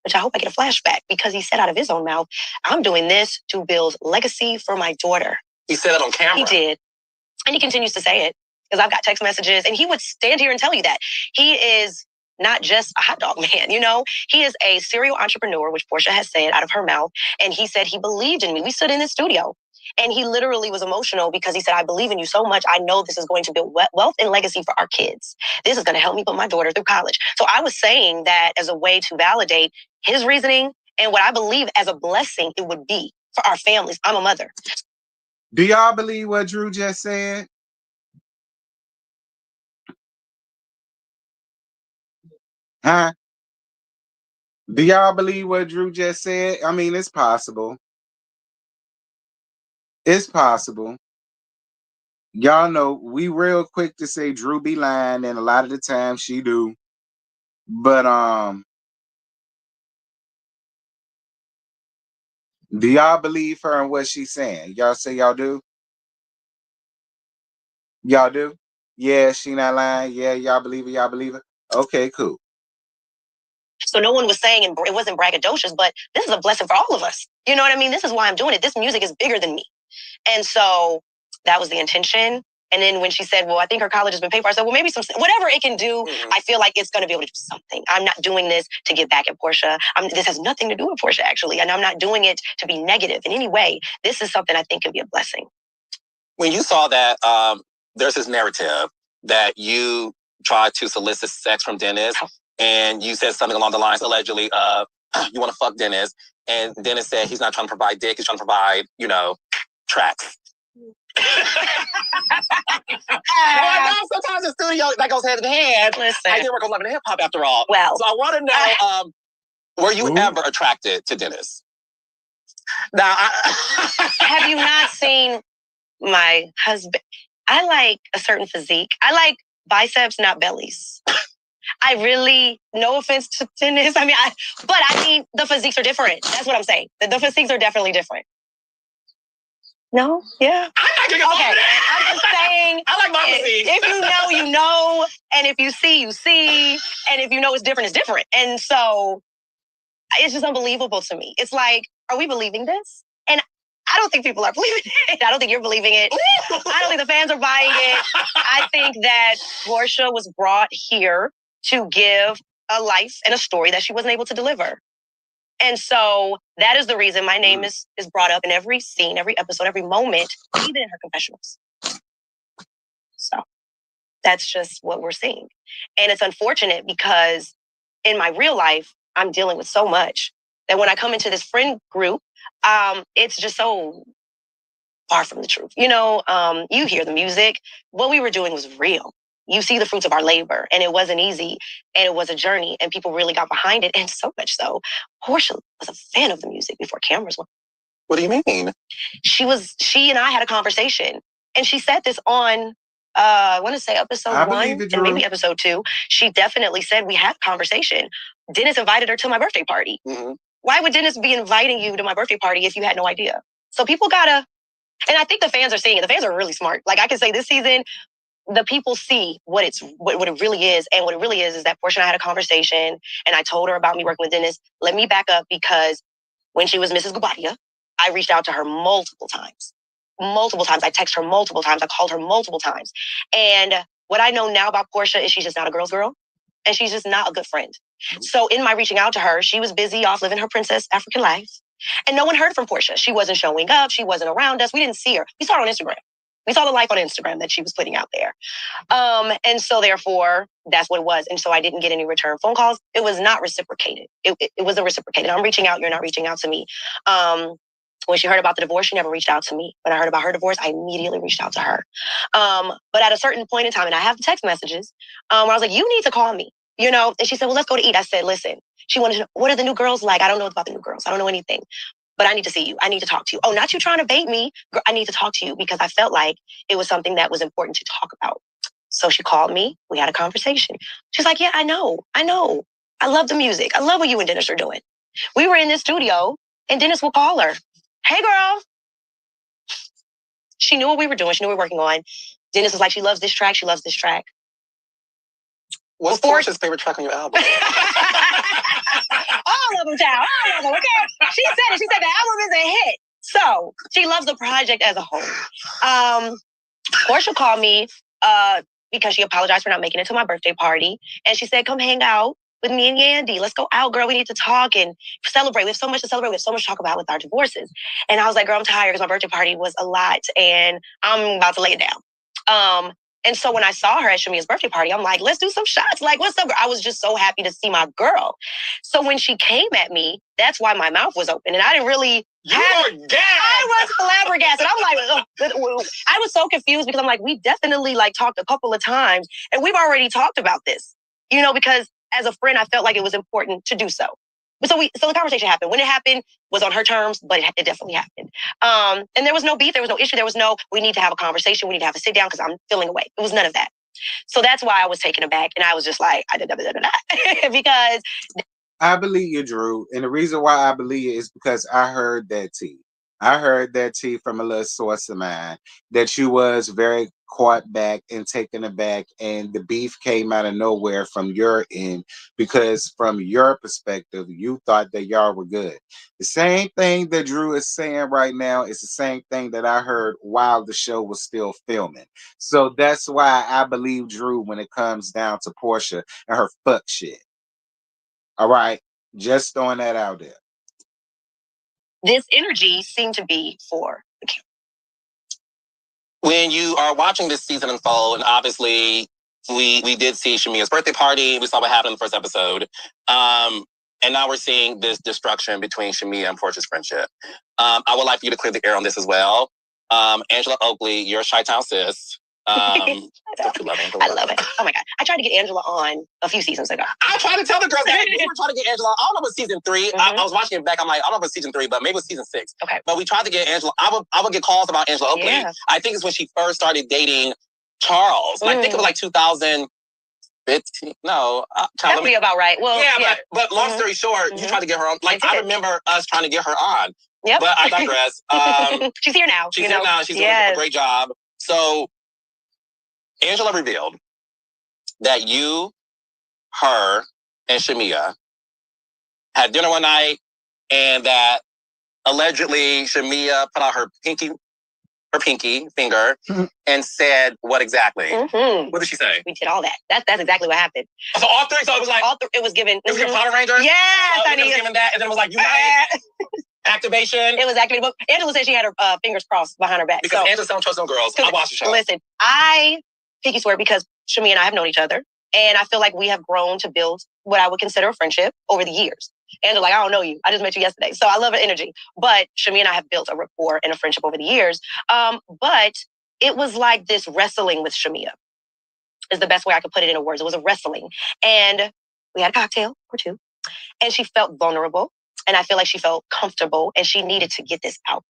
which I hope I get a flashback, because he said out of his own mouth, I'm doing this to build legacy for my daughter. He said it on camera. He did. And he continues to say it, because I've got text messages, and he would stand here and tell you that. He is not just a hot dog man, He is a serial entrepreneur, which Portia has said out of her mouth. And he said he believed in me. We stood in the studio, and he literally was emotional because he said, I believe in you so much. I know this is going to build wealth and legacy for our kids. This is going to help me put my daughter through college. So I was saying that as a way to validate his reasoning and what I believe as a blessing it would be for our families. I'm a mother. Do y'all believe what Drew just said? Huh? Do y'all believe what Drew just said? It's possible. It's possible. Y'all know we real quick to say Drew be lying, and a lot of the time she do. But do y'all believe her and what she's saying? Y'all say y'all do? Y'all do? Yeah, she not lying. Yeah, y'all believe it. Okay, cool. So no one was saying, and it wasn't braggadocious, but this is a blessing for all of us. You know what I mean? This is why I'm doing it. This music is bigger than me. And so that was the intention. And then when she said, well, I think her college has been paid for, I said, well, maybe whatever it can do, I feel like it's going to be able to do something. I'm not doing this to get back at Portia. This has nothing to do with Portia, actually. And I'm not doing it to be negative in any way. This is something I think can be a blessing. When you saw that there's this narrative that you tried to solicit sex from Dennis, and you said something along the lines, allegedly, you want to fuck Dennis, and Dennis said he's not trying to provide dick, he's trying to provide, tracks. Sometimes the studio that goes hand in hand. Listen, I did work on Love and Hip Hop after all. Well, so I want to know, were you ever attracted to Dennis? Now, have you not seen my husband? I like a certain physique. I like biceps, not bellies. I really, no offense to Dennis. I mean, the physiques are different. That's what I'm saying. The physiques are definitely different. No? Yeah. I'm just saying. I like my physique. If you know, you know. And if you see, you see. And if you know it's different, it's different. And so it's just unbelievable to me. It's like, are we believing this? And I don't think people are believing it. I don't think you're believing it. I don't think the fans are buying it. I think that Portia was brought here to give a life and a story that she wasn't able to deliver. And so that is the reason my name is brought up in every scene, every episode, every moment, even in her confessionals. So that's just what we're seeing. And it's unfortunate because in my real life, I'm dealing with so much that when I come into this friend group, it's just so far from the truth. You hear the music. What we were doing was real. You see the fruits of our labor, and it wasn't easy, and it was a journey, and people really got behind it, and so much so. Portia was a fan of the music before cameras were. What do you mean? She and I had a conversation, and she said this on, I want to say episode 1 and maybe episode 2. She definitely said we had a conversation. Dennis invited her to my birthday party. Mm-hmm. Why would Dennis be inviting you to my birthday party if you had no idea? So people gotta, and I think the fans are seeing it. The fans are really smart. Like I can say this season, the people see what it really is. And what it really is that Portia and I had a conversation, and I told her about me working with Dennis. Let me back up, because when she was Mrs. Gubadia, I reached out to her multiple times. I texted her multiple times. I called her multiple times. And what I know now about Portia is she's just not a girl's girl, and she's just not a good friend. So in my reaching out to her, she was busy off living her princess African life. And no one heard from Portia. She wasn't showing up. She wasn't around us. We didn't see her. We saw her on Instagram. We saw the life on Instagram that she was putting out there. And so therefore, that's what it was. And so I didn't get any return phone calls. It was not reciprocated. It wasn't reciprocated. I'm reaching out. You're not reaching out to me. When she heard about the divorce, she never reached out to me. When I heard about her divorce, I immediately reached out to her. But at a certain point in time, and I have the text messages, where I was like, you need to call me, And she said, well, let's go to eat. I said, listen, she wanted to know, what are the new girls like? I don't know about the new girls. I don't know anything. But I need to see you. I need to talk to you. Oh, not you trying to bait me. I need to talk to you because I felt like it was something that was important to talk about. So she called me. We had a conversation. She's like, yeah, I know. I love the music. I love what you and Dennis are doing. We were in this studio and Dennis will call her. Hey, girl. She knew what we were doing. She knew what we were working on. Dennis was like, she loves this track. She loves this track. What's Portia's favorite track on your album? All of them, child. All of them, okay? She said it. She said the album is a hit. So she loves the project as a whole. Portia called me because she apologized for not making it to my birthday party. And she said, come hang out with me and Yandy. Let's go out, girl. We need to talk and celebrate. We have so much to celebrate. We have so much to talk about with our divorces. And I was like, girl, I'm tired because my birthday party was a lot and I'm about to lay it down. And so when I saw her at Shamia's birthday party, I'm like, let's do some shots. Like, what's up? I was just so happy to see my girl. So when she came at me, that's why my mouth was open. And I didn't really... I was flabbergasted. I'm like, I was so confused because I'm like, we definitely talked a couple of times and we've already talked about this, because as a friend, I felt like it was important to do so. So the conversation happened. When it happened was on her terms, but it definitely happened. And there was no beef. There was no issue. There was no, we need to have a conversation. We need to have a sit down because I'm feeling away. It was none of that. So that's why I was taken aback. And I was just like, because I believe you, Drew. And the reason why I believe it is because I heard that tea. I heard that tea from a little source of mine that you was very caught back and taken aback, and the beef came out of nowhere from your end because from your perspective, you thought that y'all were good. The same thing that Drew is saying right now is the same thing that I heard while the show was still filming. So that's why I believe Drew when it comes down to Portia and her fuck shit. All right, just throwing that out there. This energy seemed to be for the camera. When you are watching this season unfold, and obviously we did see Shamia's birthday party. We saw what happened in the first episode. And now we're seeing this destruction between Shamia and Portia's friendship. I would like for you to clear the air on this as well. Angela Oakley, you're a Chi-Town sis. Don't you love Angela? I love it. Oh my God. I tried to get Angela on a few seasons ago. I tried to tell the girls that we were trying to get Angela. I don't know if it was season 3. I was watching it back. I'm like, I don't know if it was season 3, but maybe it was season 6. Okay. But we tried to get Angela. I would get calls about Angela Oakley. Yeah. I think it's when she first started dating Charles. I think it was like 2015. No. That'd be about right. Well, yeah. But long story short, you tried to get her on. Like, I remember us trying to get her on. Yep. But I digress. She's here now. She's here now. She's doing a great job. So Angela revealed that you, her, and Shamia had dinner one night, and that allegedly Shamia put out her pinky finger and said what exactly? What did she say? We did all that. That's exactly what happened. So all three. So it was like it was given. It was given Power Rangers. Yes, honey. It was given that, and then it was like you got it. Activation. It was activated. Angela said she had her fingers crossed behind her back. Because Angela don't trust no girls. I watched the show. Listen, I pinky swear because Shamia and I have known each other, and I feel like we have grown to build what I would consider a friendship over the years. Angela, like, I don't know you. I just met you yesterday. So I love her energy. But Shamia and I have built a rapport and a friendship over the years. But it was like this wrestling with Shamia is the best way I could put it in words. It was a wrestling. And we had a cocktail or two. And she felt vulnerable. And I feel like she felt comfortable. And she needed to get this out.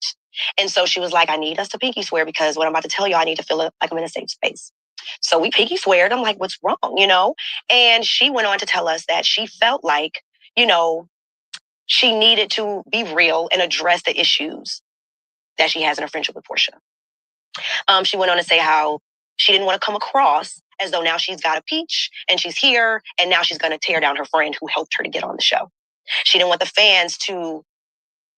And so she was like, I need us to pinky swear because what I'm about to tell you, I need to feel like I'm in a safe space. So we pinky sweared. I'm like, what's wrong? You know? And she went on to tell us that she felt like, you know, she needed to be real and address the issues that she has in her friendship with Portia. She went on to say how she didn't want to come across as though now she's got a peach and she's here and now she's going to tear down her friend who helped her to get on the show. She didn't want the fans to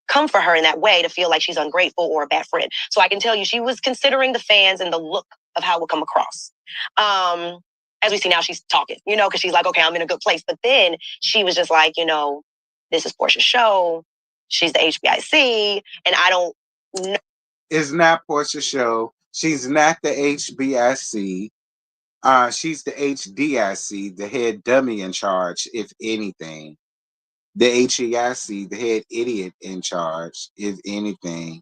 come for her in that way to feel like she's ungrateful or a bad friend. So I can tell you she was considering the fans and the look of how it would come across. As we see now, she's talking, you know, because she's like, okay, I'm in a good place. But then she was just like, you know, this is Portia's show. She's the HBIC. And I don't know. It's not Portia's show. She's not the HBIC. She's the HDIC, the head dummy in charge, if anything. The HEIC, the head idiot in charge, if anything.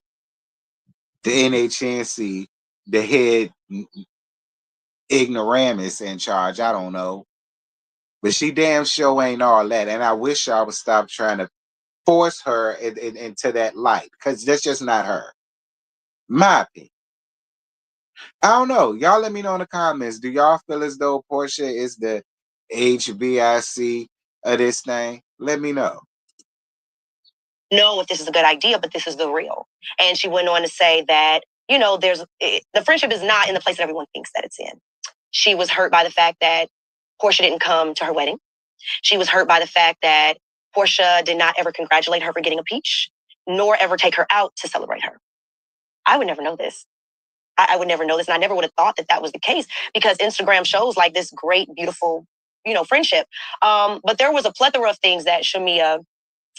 The NHNC, the head ignoramus in charge. I don't know. But she damn sure ain't all that. And I wish y'all would stop trying to force her into that light. Because that's just not her. My opinion. I don't know. Y'all let me know in the comments. Do y'all feel as though Portia is the HBIC of this thing? Let me know. Know if this is a good idea, but this is the real. And she went on to say that, you know, the friendship is not in the place that everyone thinks that it's in. She was hurt by the fact that Portia didn't come to her wedding. She was hurt by the fact that Portia did not ever congratulate her for getting a peach, nor ever take her out to celebrate her. I would never know this. I would never know this. And I never would have thought that that was the case because Instagram shows like this great, beautiful, you know, friendship. But there was a plethora of things that Shamia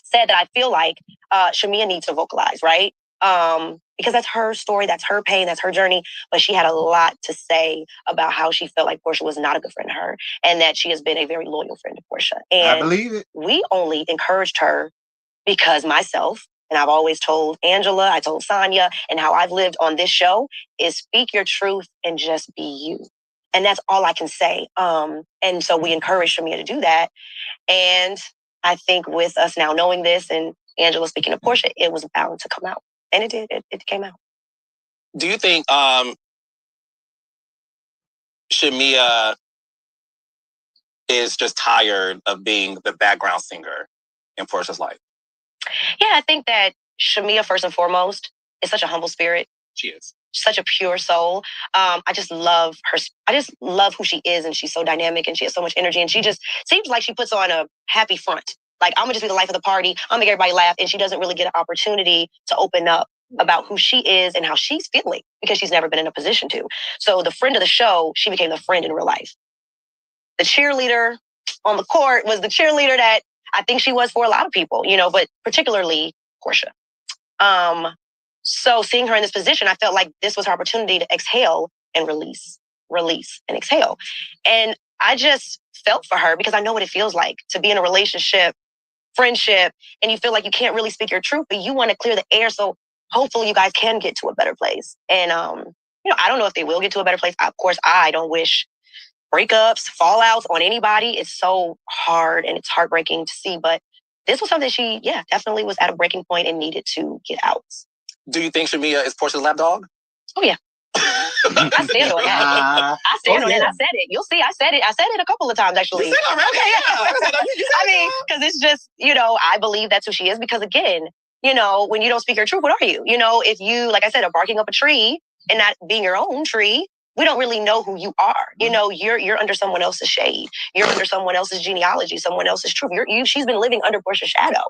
said that I feel like Shamia needs to vocalize, right? Because that's her story, that's her pain, that's her journey. But she had a lot to say about how she felt like Portia was not a good friend to her and that she has been a very loyal friend to Portia. And I believe it. We only encouraged her because myself, and I've always told Angela, I told Sonia, and how I've lived on this show is speak your truth and just be you. And that's all I can say. And so we encouraged Shamia to do that. And I think with us now knowing this and Angela speaking to Portia, it was bound to come out. And it did. It came out. Do you think Shamia is just tired of being the background singer in Portia's life? Yeah, I think that Shamia, first and foremost, is such a humble spirit. She is. such a pure soul. I just love her. I just love who she is, and she's so dynamic, and she has so much energy, and she just seems like she puts on a happy front. Like, I'm gonna just be the life of the party. I'm gonna make everybody laugh, and she doesn't really get an opportunity to open up about who she is and how she's feeling because she's never been in a position to. So the friend of the show, she became the friend in real life. The cheerleader on the court was the cheerleader that I think she was for a lot of people, but particularly Portia. So seeing her in this position, I felt like this was her opportunity to exhale and release and exhale. And I just felt for her because I know what it feels like to be in a relationship, friendship, and you feel like you can't really speak your truth, but you want to clear the air. So hopefully you guys can get to a better place. And, I don't know if they will get to a better place. Of course, I don't wish breakups, fallouts on anybody. It's so hard and it's heartbreaking to see, but this was something she, definitely was at a breaking point and needed to get out. Do you think Shamia is Portia's lap dog? Oh, yeah. I stand on that. I stand on it. I said it. You'll see. I said it a couple of times, actually. You said it, okay, yeah. I mean, because it's just, I believe that's who she is. Because again, when you don't speak your truth, what are you? If you, like I said, are barking up a tree and not being your own tree, we don't really know who you are. You're under someone else's shade. You're under someone else's genealogy, someone else's truth. She's been living under Portia's shadow.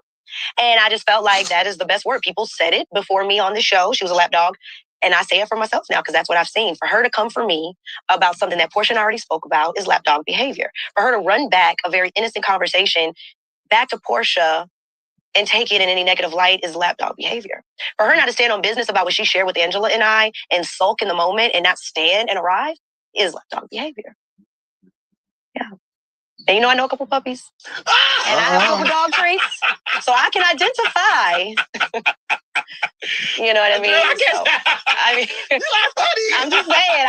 And I just felt like that is the best word. People said it before me on the show. She was a lap dog. And I say it for myself now because that's what I've seen. For her to come for me about something that Portia and I already spoke about is lap dog behavior. For her to run back a very innocent conversation back to Portia and take it in any negative light is lap dog behavior. For her not to stand on business about what she shared with Angela and I and sulk in the moment and not stand and arrive is lap dog behavior. Yeah. And I know a couple puppies. And I have a couple dog treats. So I can identify. You know what I mean? I'm just saying.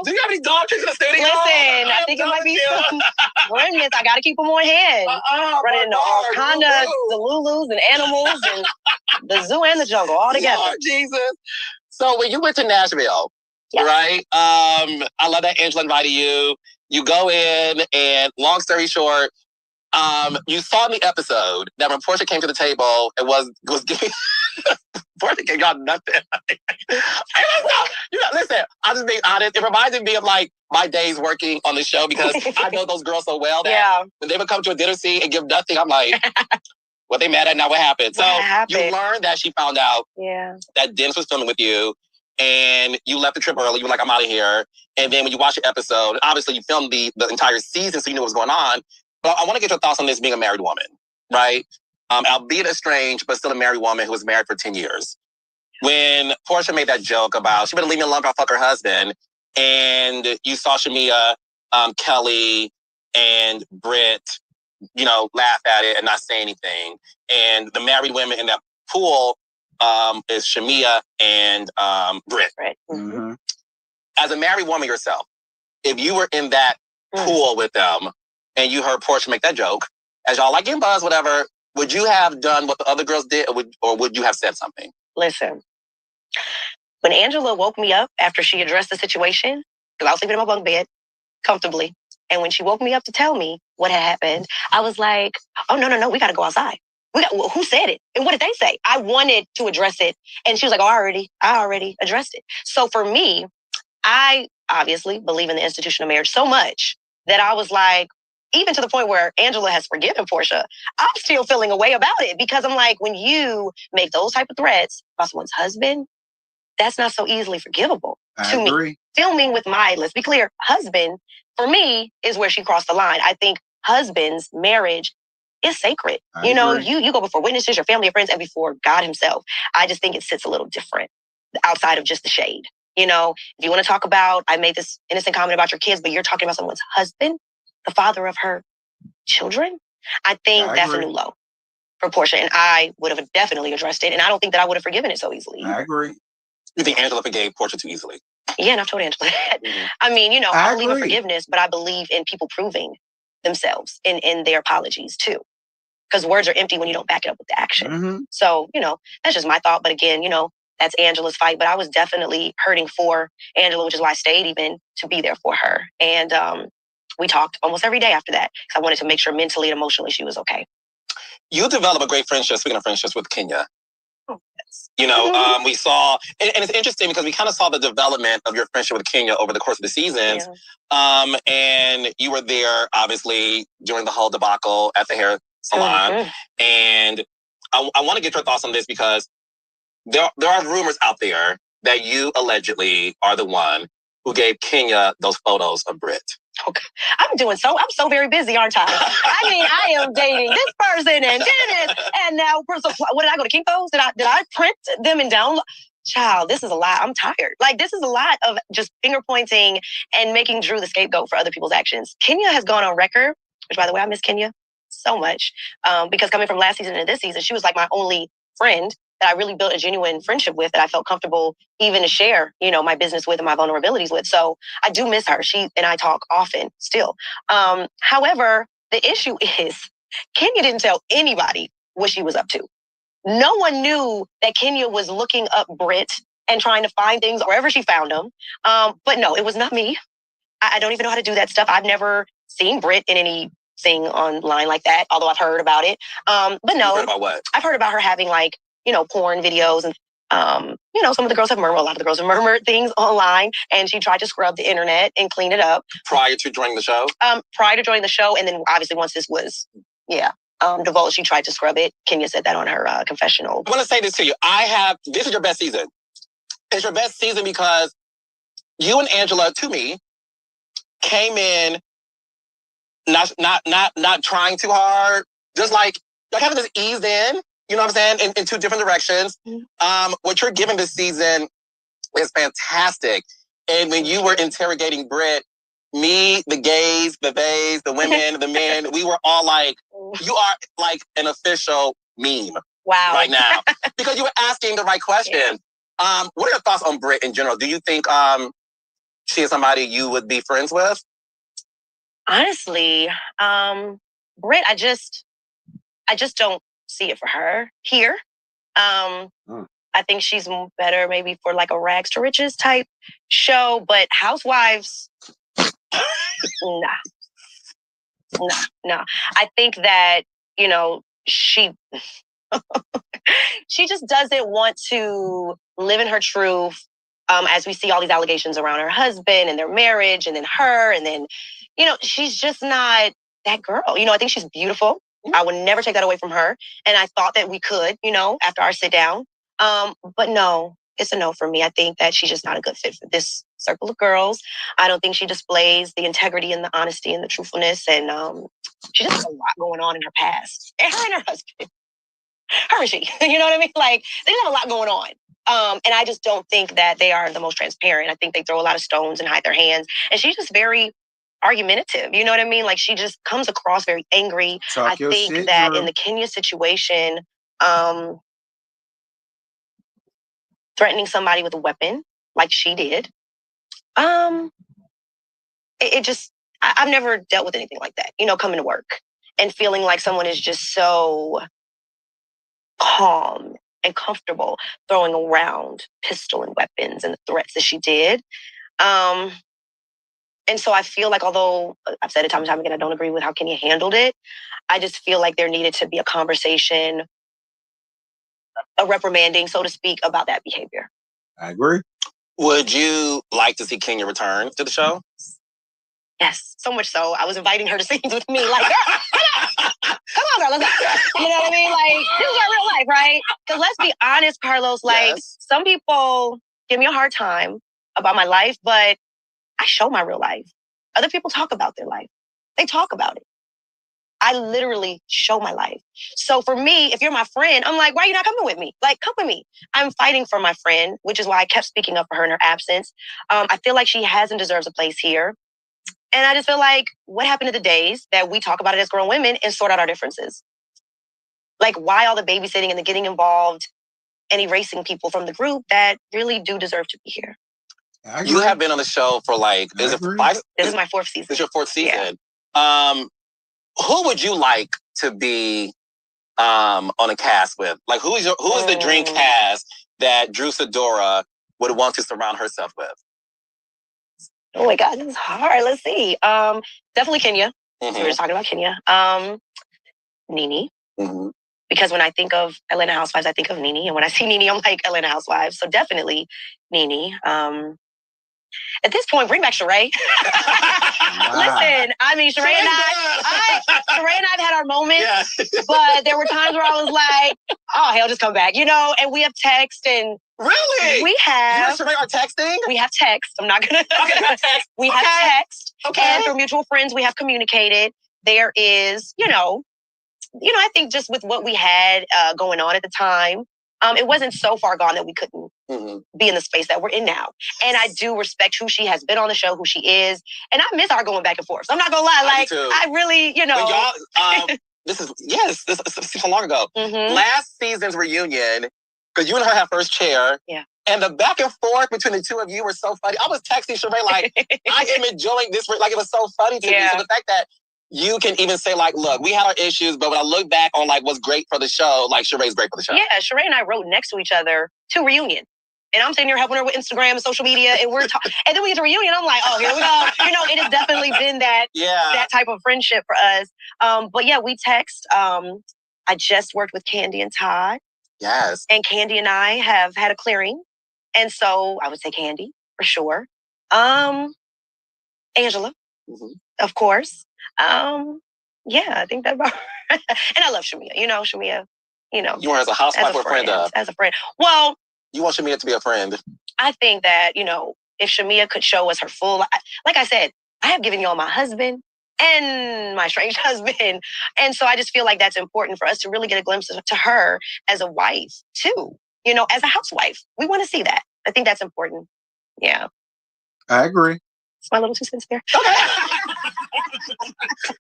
Do you have any dog treats in the studio? Listen, I think it might be some remnants. I got to keep them on hand. Running into all kind of the Lulus and animals and the zoo and the jungle all together. Lord Jesus. So when you went to Nashville, right? I love that Angela invited you. You go in, and long story short, you saw in the episode that when Portia came to the table, it was giving. Portia got nothing. Listen, I'm just being honest. It reminded me of like my days working on the show because I know those girls so well that when they would come to a dinner scene and give nothing, I'm like, what they mad at now? What happened? So you learned that she found out that Dennis was filming with you. And you left the trip early. You were like, I'm out of here. And then when you watch the episode, obviously you filmed the entire season, so you knew what was going on. But I want to get your thoughts on this being a married woman, right? Albeit estranged, but still a married woman who was married for 10 years. When Portia made that joke about, she better leave me alone, I'll fuck her husband. And you saw Shamia, Kelly, and Britt, laugh at it and not say anything. And the married women in that pool is Shamia and Britt. Right. Mm-hmm. As a married woman yourself, if you were in that pool with them and you heard Portia make that joke, as y'all like getting buzz, whatever, would you have done what the other girls did or would you have said something? Listen, when Angela woke me up after she addressed the situation, because I was sleeping in my bunk bed comfortably, and when she woke me up to tell me what had happened, I was like, oh, no, we got to go outside. Who said it? And what did they say? I wanted to address it. And she was like, I already addressed it. So for me, I obviously believe in the institution of marriage so much that I was like, even to the point where Angela has forgiven Portia, I'm still feeling a way about it because I'm like, when you make those type of threats about someone's husband, that's not so easily forgivable to me. Filming with let's be clear, husband, for me, is where she crossed the line. I think husbands, marriage, is sacred. You go before witnesses, your family, your friends, and before God himself. I just think it sits a little different outside of just the shade. If you want to talk about, I made this innocent comment about your kids, but you're talking about someone's husband, the father of her children. I think that's a new low for Portia. And I would have definitely addressed it. And I don't think that I would have forgiven it so easily. I agree. You think Angela forgave Portia too easily? Yeah, and I've told Angela that. Mm-hmm. I mean, I believe in forgiveness, but I believe in people proving themselves in their apologies too. Because words are empty when you don't back it up with the action. Mm-hmm. So, that's just my thought. But again, that's Angela's fight. But I was definitely hurting for Angela, which is why I stayed even to be there for her. And we talked almost every day after that because I wanted to make sure mentally and emotionally she was okay. You develop a great friendship, speaking of friendships, with Kenya. Oh, yes. We saw, and it's interesting because we kind of saw the development of your friendship with Kenya over the course of the seasons. Yeah. And you were there, obviously, during the whole debacle at the hair salon. Mm-hmm. And I want to get your thoughts on this because there are rumors out there that you allegedly are the one who gave Kenya those photos of Brit. Okay. I'm so very busy, aren't I? I mean, I am dating this person and this, and now, what did I go to Kinko's? Did I print them and download? Child, this is a lot. I'm tired. Like, this is a lot of just finger pointing and making Drew the scapegoat for other people's actions. Kenya has gone on record, which, by the way, I miss Kenya so much, because coming from last season to this season, she was like my only friend that I really built a genuine friendship with, that I felt comfortable even to share, my business with and my vulnerabilities with. So I do miss her. She and I talk often still. However, the issue is Kenya didn't tell anybody what she was up to. No one knew that Kenya was looking up Brit and trying to find things wherever she found them. But no, it was not me. I don't even know how to do that stuff. I've never seen Brit in anything online like that, although I've heard about it. But no. You heard about what? I've heard about her having porn videos and, some of the girls a lot of the girls have murmured things online, and she tried to scrub the internet and clean it up. Prior to joining the show? Prior to joining the show. And then obviously once this was, divulged, she tried to scrub it. Kenya said that on her confessional. I want to say this to you. This is your best season. It's your best season because you and Angela, to me, came in not trying too hard, just like having this ease in. You know what I'm saying? In two different directions. Mm-hmm. What you're giving this season is fantastic. And when you were interrogating Brit, me, the gays, the theys, the women, the men, we were all like, you are like an official meme. Wow. Right now. Because you were asking the right question. Yeah. What are your thoughts on Brit in general? Do you think she is somebody you would be friends with? Honestly, Brit, I just don't see it for her here. I think she's better maybe for like a rags to riches type show, but Housewives, nah. I think that, she she just doesn't want to live in her truth. As we see all these allegations around her husband and their marriage and then her, and then, she's just not that girl. I think she's beautiful. I would never take that away from her. And I thought that we could, after our sit down. But no, it's a no for me. I think that she's just not a good fit for this circle of girls. I don't think she displays the integrity and the honesty and the truthfulness. And she just has a lot going on in her past. And her husband. Her and she. You know what I mean? Like, they just have a lot going on. And I just don't think that they are the most transparent. I think they throw a lot of stones and hide their hands. And she's just very argumentative. You know what I mean? Like, she just comes across very angry. I think that in the Kenya situation, threatening somebody with a weapon, like she did, it just, I've never dealt with anything like that, coming to work and feeling like someone is just so calm and comfortable throwing around pistol and weapons and the threats that she did. And so I feel like, although I've said it time and time again, I don't agree with how Kenya handled it, I just feel like there needed to be a conversation, a reprimanding, so to speak, about that behavior. I agree. Would you like to see Kenya return to the show? Yes, so much so. I was inviting her to scenes with me. Like, girl, come on, girl, let's go. You know what I mean? Like, this is our real life, right? Because let's be honest, Carlos, like, some people give me a hard time about my life, but I show my real life. Other people talk about their life. They talk about it. I literally show my life. So for me, if you're my friend, I'm like, why are you not coming with me? Like, come with me. I'm fighting for my friend, which is why I kept speaking up for her in her absence. I feel like she has and deserves a place here. And I just feel like, what happened to the days that we talk about it as grown women and sort out our differences? Like, why all the babysitting and the getting involved and erasing people from the group that really do deserve to be here? You have been on the show for is it 5? This is my 4th season. This is your 4th season. Yeah. Who would you like to be on a cast with? Like, who is the dream cast that Drew Sidora would want to surround herself with? Oh my God, this is hard. Let's see. Definitely Kenya. Mm-hmm. So we were just talking about Kenya. Nene. Mm-hmm. Because when I think of Atlanta Housewives, I think of Nene. And when I see Nene, I'm like, Atlanta Housewives. So definitely Nene. At this point, bring back Sheree. Listen, I mean, Sheree and I've had our moments, but there were times where I was like, oh, hell, just come back, and we have text and really? We have. You and Sheree are texting? We have text. I'm not going to. Text. We have text. Okay. And through mutual friends, we have communicated. There is, I think just with what we had going on at the time, it wasn't so far gone that we couldn't be in the space that we're in now. And I do respect who she has been on the show, who she is. And I miss our going back and forth. So I'm not going to lie. I really, this is so long ago. Last season's reunion, because you and her had first chair. Yeah. And the back and forth between the two of you were so funny. I was texting Sheree like, I am enjoying this. Like, it was so funny to me. So the fact that you can even say, like, look, we had our issues, but when I look back on, like, what's great for the show, like, Sheree's great for the show. Yeah, Sheree and I wrote next to each other to reunion. And I'm sitting here helping her with Instagram and social media, and we're talking. And then we get to reunion, I'm like, oh, here we go. It has definitely been that type of friendship for us. But yeah, we text. I just worked with Candy and Todd. Yes. And Candy and I have had a clearing. And so I would say Candy, for sure. Angela, of course. Yeah, I think that about and I love Shamia. Shamia, You want her as a housewife or a friend of? As a friend. Well, you want Shamia to be a friend. I think that, if Shamia could show us her full, like I said, I have given y'all my husband and my strange husband. And so I just feel like that's important for us to really get a glimpse to her as a wife too. As a housewife. We want to see that. I think that's important. Yeah. I agree. It's my little 2 cents there. Okay.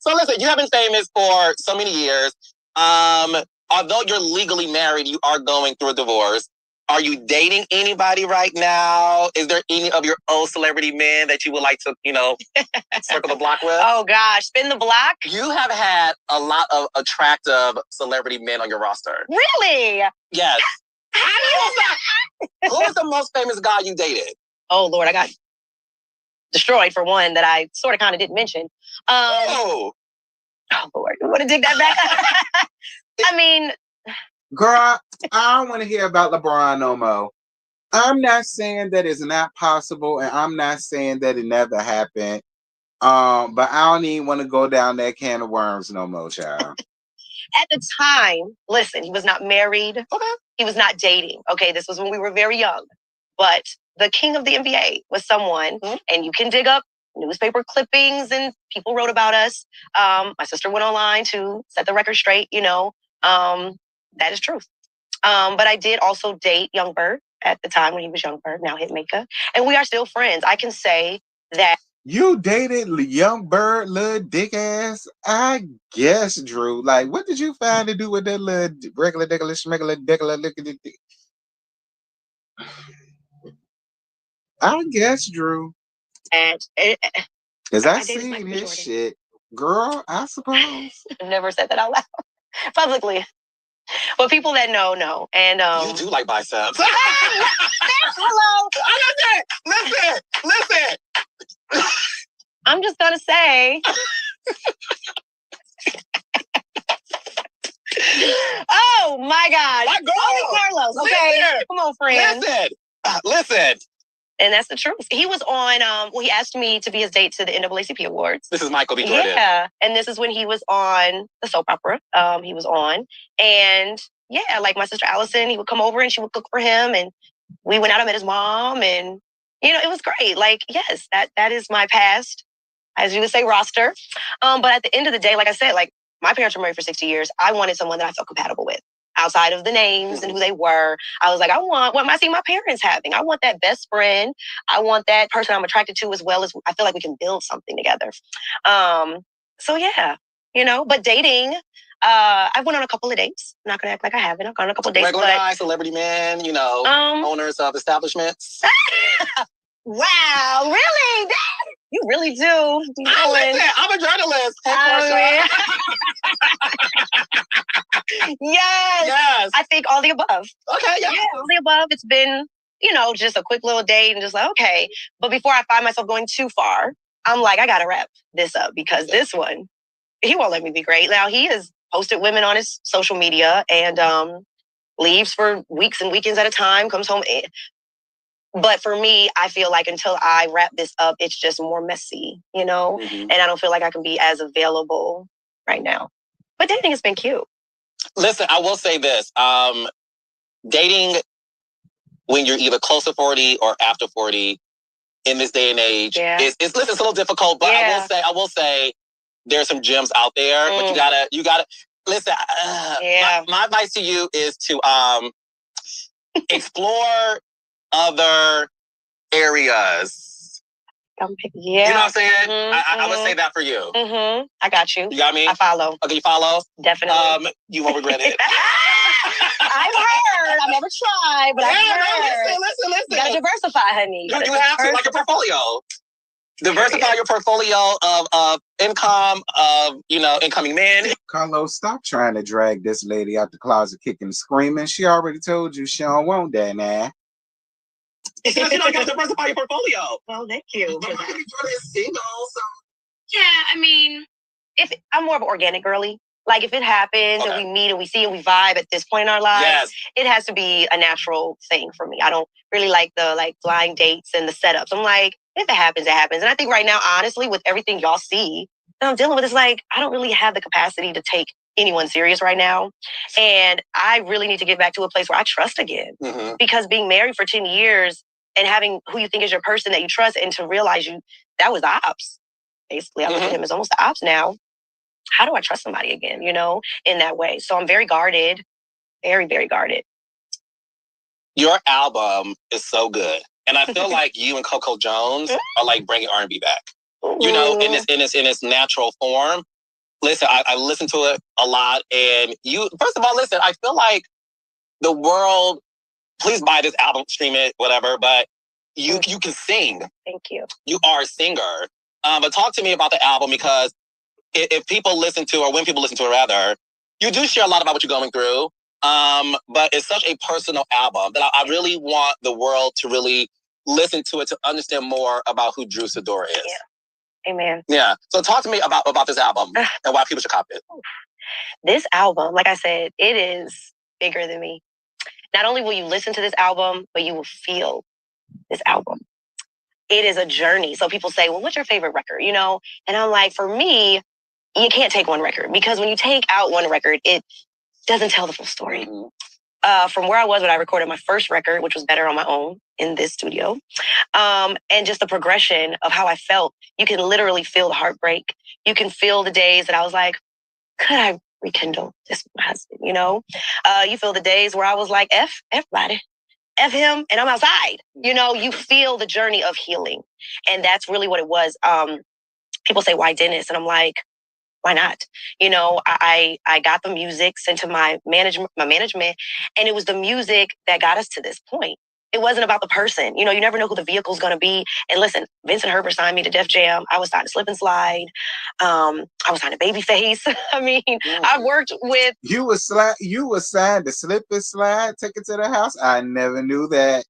So listen, you have been famous for so many years. Although you're legally married, you are going through a divorce. Are you dating anybody right now? Is there any of your old celebrity men that you would like to, circle the block with? Oh gosh, spin the block? You have had a lot of attractive celebrity men on your roster. Really? Yes. Who is the most famous guy you dated? Oh Lord, I got destroyed for one that I sort of kind of didn't mention. Oh Lord, you want to dig that back? I mean, girl, I don't want to hear about LeBron no more. I'm not saying that it's not possible, and I'm not saying that it never happened. But I don't even want to go down that can of worms no more, child. At the time, listen, he was not married. Okay. He was not dating. Okay, this was when we were very young. But the king of the NBA was someone, and you can dig up newspaper clippings and people wrote about us. My sister went online to set the record straight, that is truth. But I did also date Young Bird at the time when he was Young Bird, now Hitmaker. And we are still friends. I can say that. You dated Young Bird, little dick ass? I guess, Drew. Like, what did you find to do with that little regular, schmegular, look at it? I guess, Drew. Because I seen his shit. Girl, I suppose. I've never said that out loud publicly. But people that know. And you do like biceps. Hello. Listen. I'm just gonna say. Oh my God. My girl. Oh, Carlos. Okay. Listen. Come on, friend. Listen. And that's the truth. He was on, he asked me to be his date to the NAACP Awards. This is Michael B. Jordan. Yeah. And this is when he was on the soap opera. He was on. And yeah, like my sister Allison, he would come over and she would cook for him. And we went out and met his mom. And, it was great. Like, yes, that is my past, as you would say, roster. But at the end of the day, like I said, like my parents were married for 60 years. I wanted someone that I felt compatible with. Outside of the names and who they were, I was like, I want what I see my parents having. I want that best friend. I want that person I'm attracted to, as well as I feel like we can build something together. So yeah, but dating, I went on a couple of dates. I'm not gonna act like I haven't. I've gone on a couple of dates. Regular guys, celebrity men, owners of establishments. Wow, really? You really do. I'm a journalist. Yes. I think all the above. Okay, yeah. All the above. It's been, just a quick little date and just like, okay. But before I find myself going too far, I'm like, I got to wrap this up because this one, he won't let me be great. Now, he is posted women on his social media and leaves for weeks and weekends at a time, comes home. But for me, I feel like until I wrap this up, it's just more messy, you know? Mm-hmm. And I don't feel like I can be as available right now. But dating has been cute. Listen, I will say this. Dating when you're either close to 40 or after 40 in this day and age, it's a little difficult, but I will say there's some gems out there, but you gotta listen. My advice to you is to explore other areas. Yeah. You know what I'm saying? I would say that for you. Mm-hmm. I got you. You got me? I follow. Okay, you follow? Definitely. You won't regret it. I've heard. I've never tried, but I've heard. Listen. You gotta diversify, honey. You have to, like your portfolio. Diversify your portfolio of income, of, incoming men. Carlos, stop trying to drag this lady out the closet kicking and screaming. She already told you she don't want that now. You gotta diversify your portfolio. Well, thank you. But my baby brother is single, so. Yeah, I mean, if I'm more of an organic girly. Like if it happens and we meet and we see and we vibe at this point in our lives, it has to be a natural thing for me. I don't really like the blind dates and the setups. I'm like, if it happens, it happens. And I think right now, honestly, with everything y'all see that I'm dealing with, it's like, I don't really have the capacity to take anyone serious right now. And I really need to get back to a place where I trust again. Mm-hmm. Because being married for 10 years and having who you think is your person that you trust and to realize that was the ops. Basically, I look at him as almost the ops now. How do I trust somebody again, in that way? So I'm very guarded, very, very guarded. Your album is so good. And I feel like you and Coco Jones are like bringing R&B back, in its natural form. Listen, I listen to it a lot. And first of all, listen, I feel like the world, please buy this album, stream it, whatever, but you can sing. Thank you. You are a singer. But talk to me about the album, because if people listen to, or when people listen to it rather, you do share a lot about what you're going through. But it's such a personal album that I really want the world to really listen to it to understand more about who Drew Sidora is. Yeah. Amen. Yeah. So talk to me about this album and why people should copy it. This album, like I said, it is bigger than me. Not only will you listen to this album, but you will feel this album. It is a journey. So people say, well, what's your favorite record? And I'm like, for me, you can't take one record, because when you take out one record, it doesn't tell the full story. Mm-hmm. From where I was when I recorded my first record, which was Better on My Own in this studio, and just the progression of how I felt, you can literally feel the heartbreak. You can feel the days that I was like, could I rekindle this with my husband? You feel the days where I was like, F everybody, F him, and I'm outside. You feel the journey of healing. And that's really what it was. People say, why Dennis? And I'm like, why not? I got the music sent to my management, and it was the music that got us to this point. It wasn't about the person. You never know who the vehicle's going to be. And listen, Vincent Herbert signed me to Def Jam. I was signed to Slip and Slide. I was signed to Babyface. I mean, I worked with... You were signed to Slip and Slide, take it to the house? I never knew that.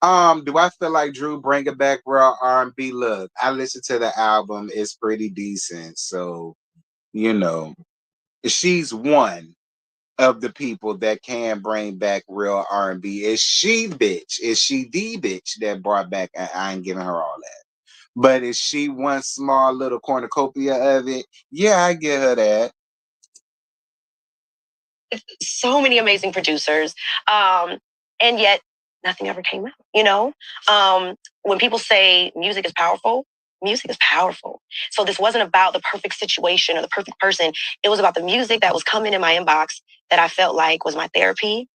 Do I feel like Drew bringing back raw R&B? Look, I listened to the album. It's pretty decent. So, she's one of the people that can bring back real R&B. Is she the bitch that brought back? I ain't giving her all that. But is she one small little cornucopia of it? Yeah, I give her that. So many amazing producers. And yet nothing ever came out, when people say music is powerful, music is powerful. So this wasn't about the perfect situation or the perfect person. It was about the music that was coming in my inbox that I felt like was my therapy.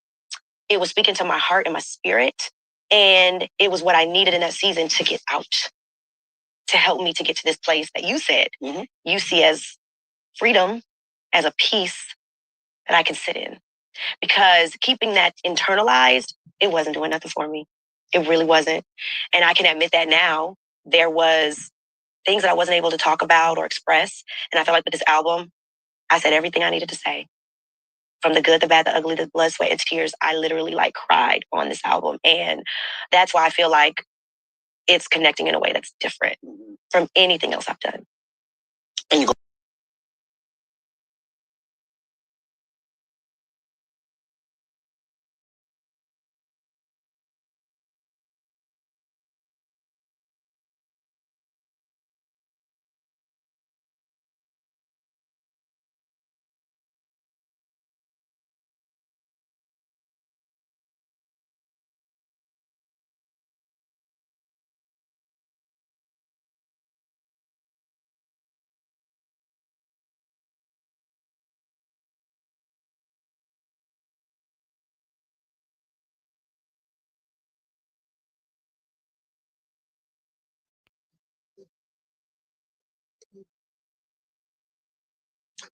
It was speaking to my heart and my spirit. And it was what I needed in that season to get out, to help me to get to this place that you said you see as freedom, as a peace that I can sit in. Because keeping that internalized, it wasn't doing nothing for me. It really wasn't. And I can admit that now. There was things that I wasn't able to talk about or express. And I felt like with this album, I said everything I needed to say. From the good, the bad, the ugly, the blood, sweat, and tears, I literally cried on this album. And that's why I feel like it's connecting in a way that's different from anything else I've done. And you go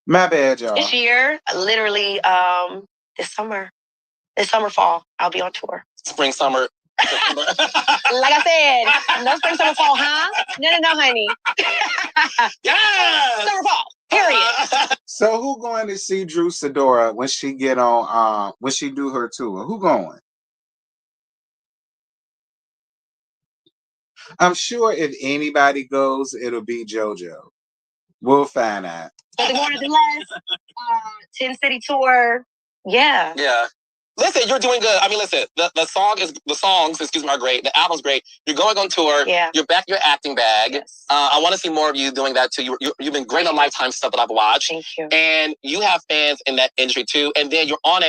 My bad, y'all. This year, literally, this summer, fall, I'll be on tour. Spring, summer. Like I said, no spring, summer, fall, huh? No, honey. Yes! Summer, fall, period. So who going to see Drew Sidora when she get on when she do her tour? Who going? I'm sure if anybody goes, it'll be JoJo. We'll find out. But the more the less, 10 city tour. Yeah. Yeah. Listen, you're doing good. I mean, listen, the songs, excuse me, are great. The album's great. You're going on tour. Yeah. You're back your acting bag. Yes. I want to see more of you doing that too. You've been great on Lifetime stuff that I've watched. Thank you. And you have fans in that industry too. And then you're on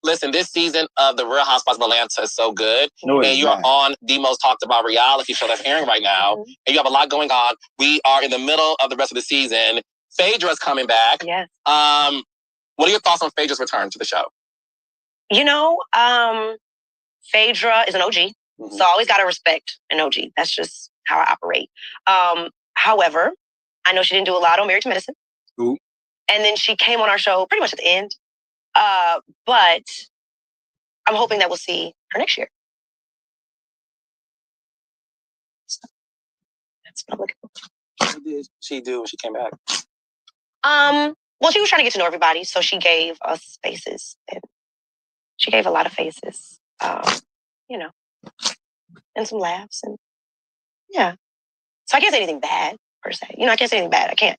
this season of The Real Housewives of Atlanta is so good. No, and you are on the most talked about reality show that's airing right now. Mm-hmm. And you have a lot going on. We are in the middle of the rest of the season. Phaedra's coming back. Yes. What are your thoughts on Phaedra's return to the show? You know, Phaedra is an OG, mm-hmm. So I always got to respect an OG. That's just how I operate. However, I know she didn't do a lot on Married to Medicine. Ooh. And then she came on our show pretty much at the end. But I'm hoping that we'll see her next year. That's what I'm looking for. What did she do when she came back? Well, she was trying to get to know everybody, so she gave us faces. And she gave a lot of faces, you know, and some laughs, and yeah. So I can't say anything bad per se. You know, I can't say anything bad. I can't.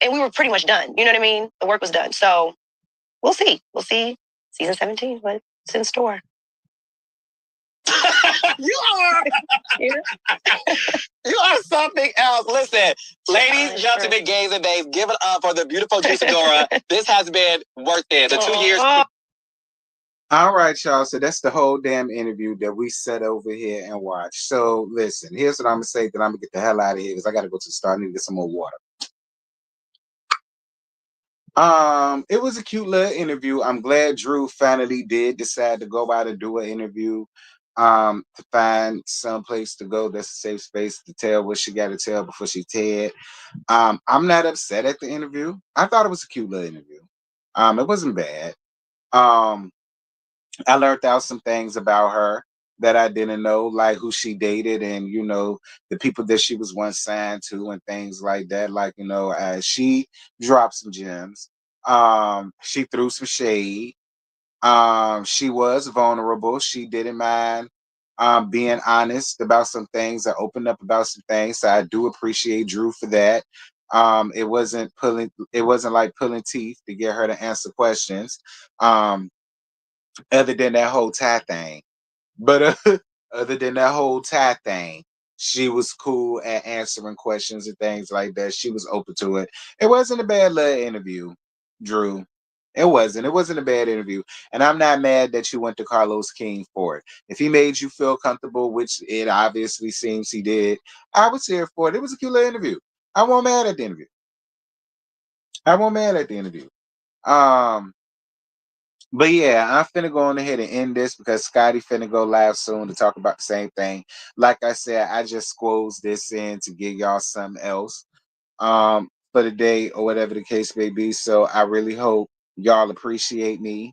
And we were pretty much done. You know what I mean? The work was done. So we'll see. We'll see. Season 17, what's in store. You are. You are something else. Listen, ladies, gentlemen, gays and babes, give it up for the beautiful Drew Sidora. This has been worth it. The 2 years. All right, y'all. So that's the whole damn interview that we sat over here and watched. So listen, here's what I'm gonna say. That I'm gonna get the hell out of here because I gotta go to the store and get some more water. It was a cute little interview. I'm glad Drew finally did decide to go out and do an interview. To find some place to go that's a safe space to tell what she got to tell before she TED. I'm not upset at the interview. I thought it was a cute little interview. It wasn't bad. I learned out some things about her that I didn't know, like who she dated and, you know, the people that she was once signed to and things like that. Like, you know, she dropped some gems. She threw some shade. She was vulnerable. She didn't mind being honest about some things. I opened up about some things. So I do appreciate Drew for that. It wasn't like pulling teeth to get her to answer questions. Other than that whole tie thing. But other than that whole tie thing, she was cool at answering questions and things like that. She was open to it. It wasn't a bad little interview, Drew. It wasn't. It wasn't a bad interview. And I'm not mad that you went to Carlos King for it. If he made you feel comfortable, which it obviously seems he did, I was here for it. It was a cute little interview. I wasn't mad at the interview. But yeah, I'm finna go on ahead and end this because Scotty finna go live soon to talk about the same thing. Like I said, I just squoze this in to give y'all something else for the day or whatever the case may be. So I really hope y'all appreciate me.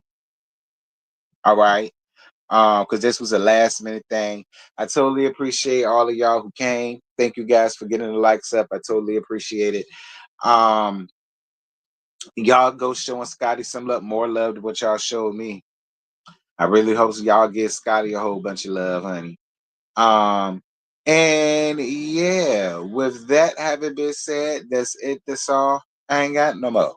All right. Because this was a last minute thing. I totally appreciate all of y'all who came. Thank you guys for getting the likes up. I totally appreciate it. Y'all go showing Scotty some love, more love than what y'all showed me. I really hope y'all give Scotty a whole bunch of love, honey. And yeah, with that having been said, that's it. That's all. I ain't got no more.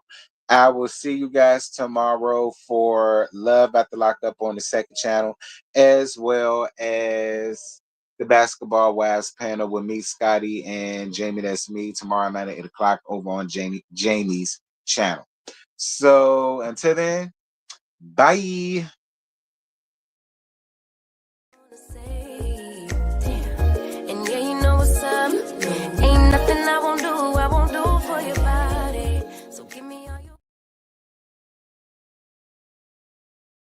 I will see you guys tomorrow for Love After Lockup on the second channel, as well as the Basketball Wives panel with me, Scotty, and Jamie. That's me tomorrow night at 8 o'clock over on Jamie's channel. So until then, bye.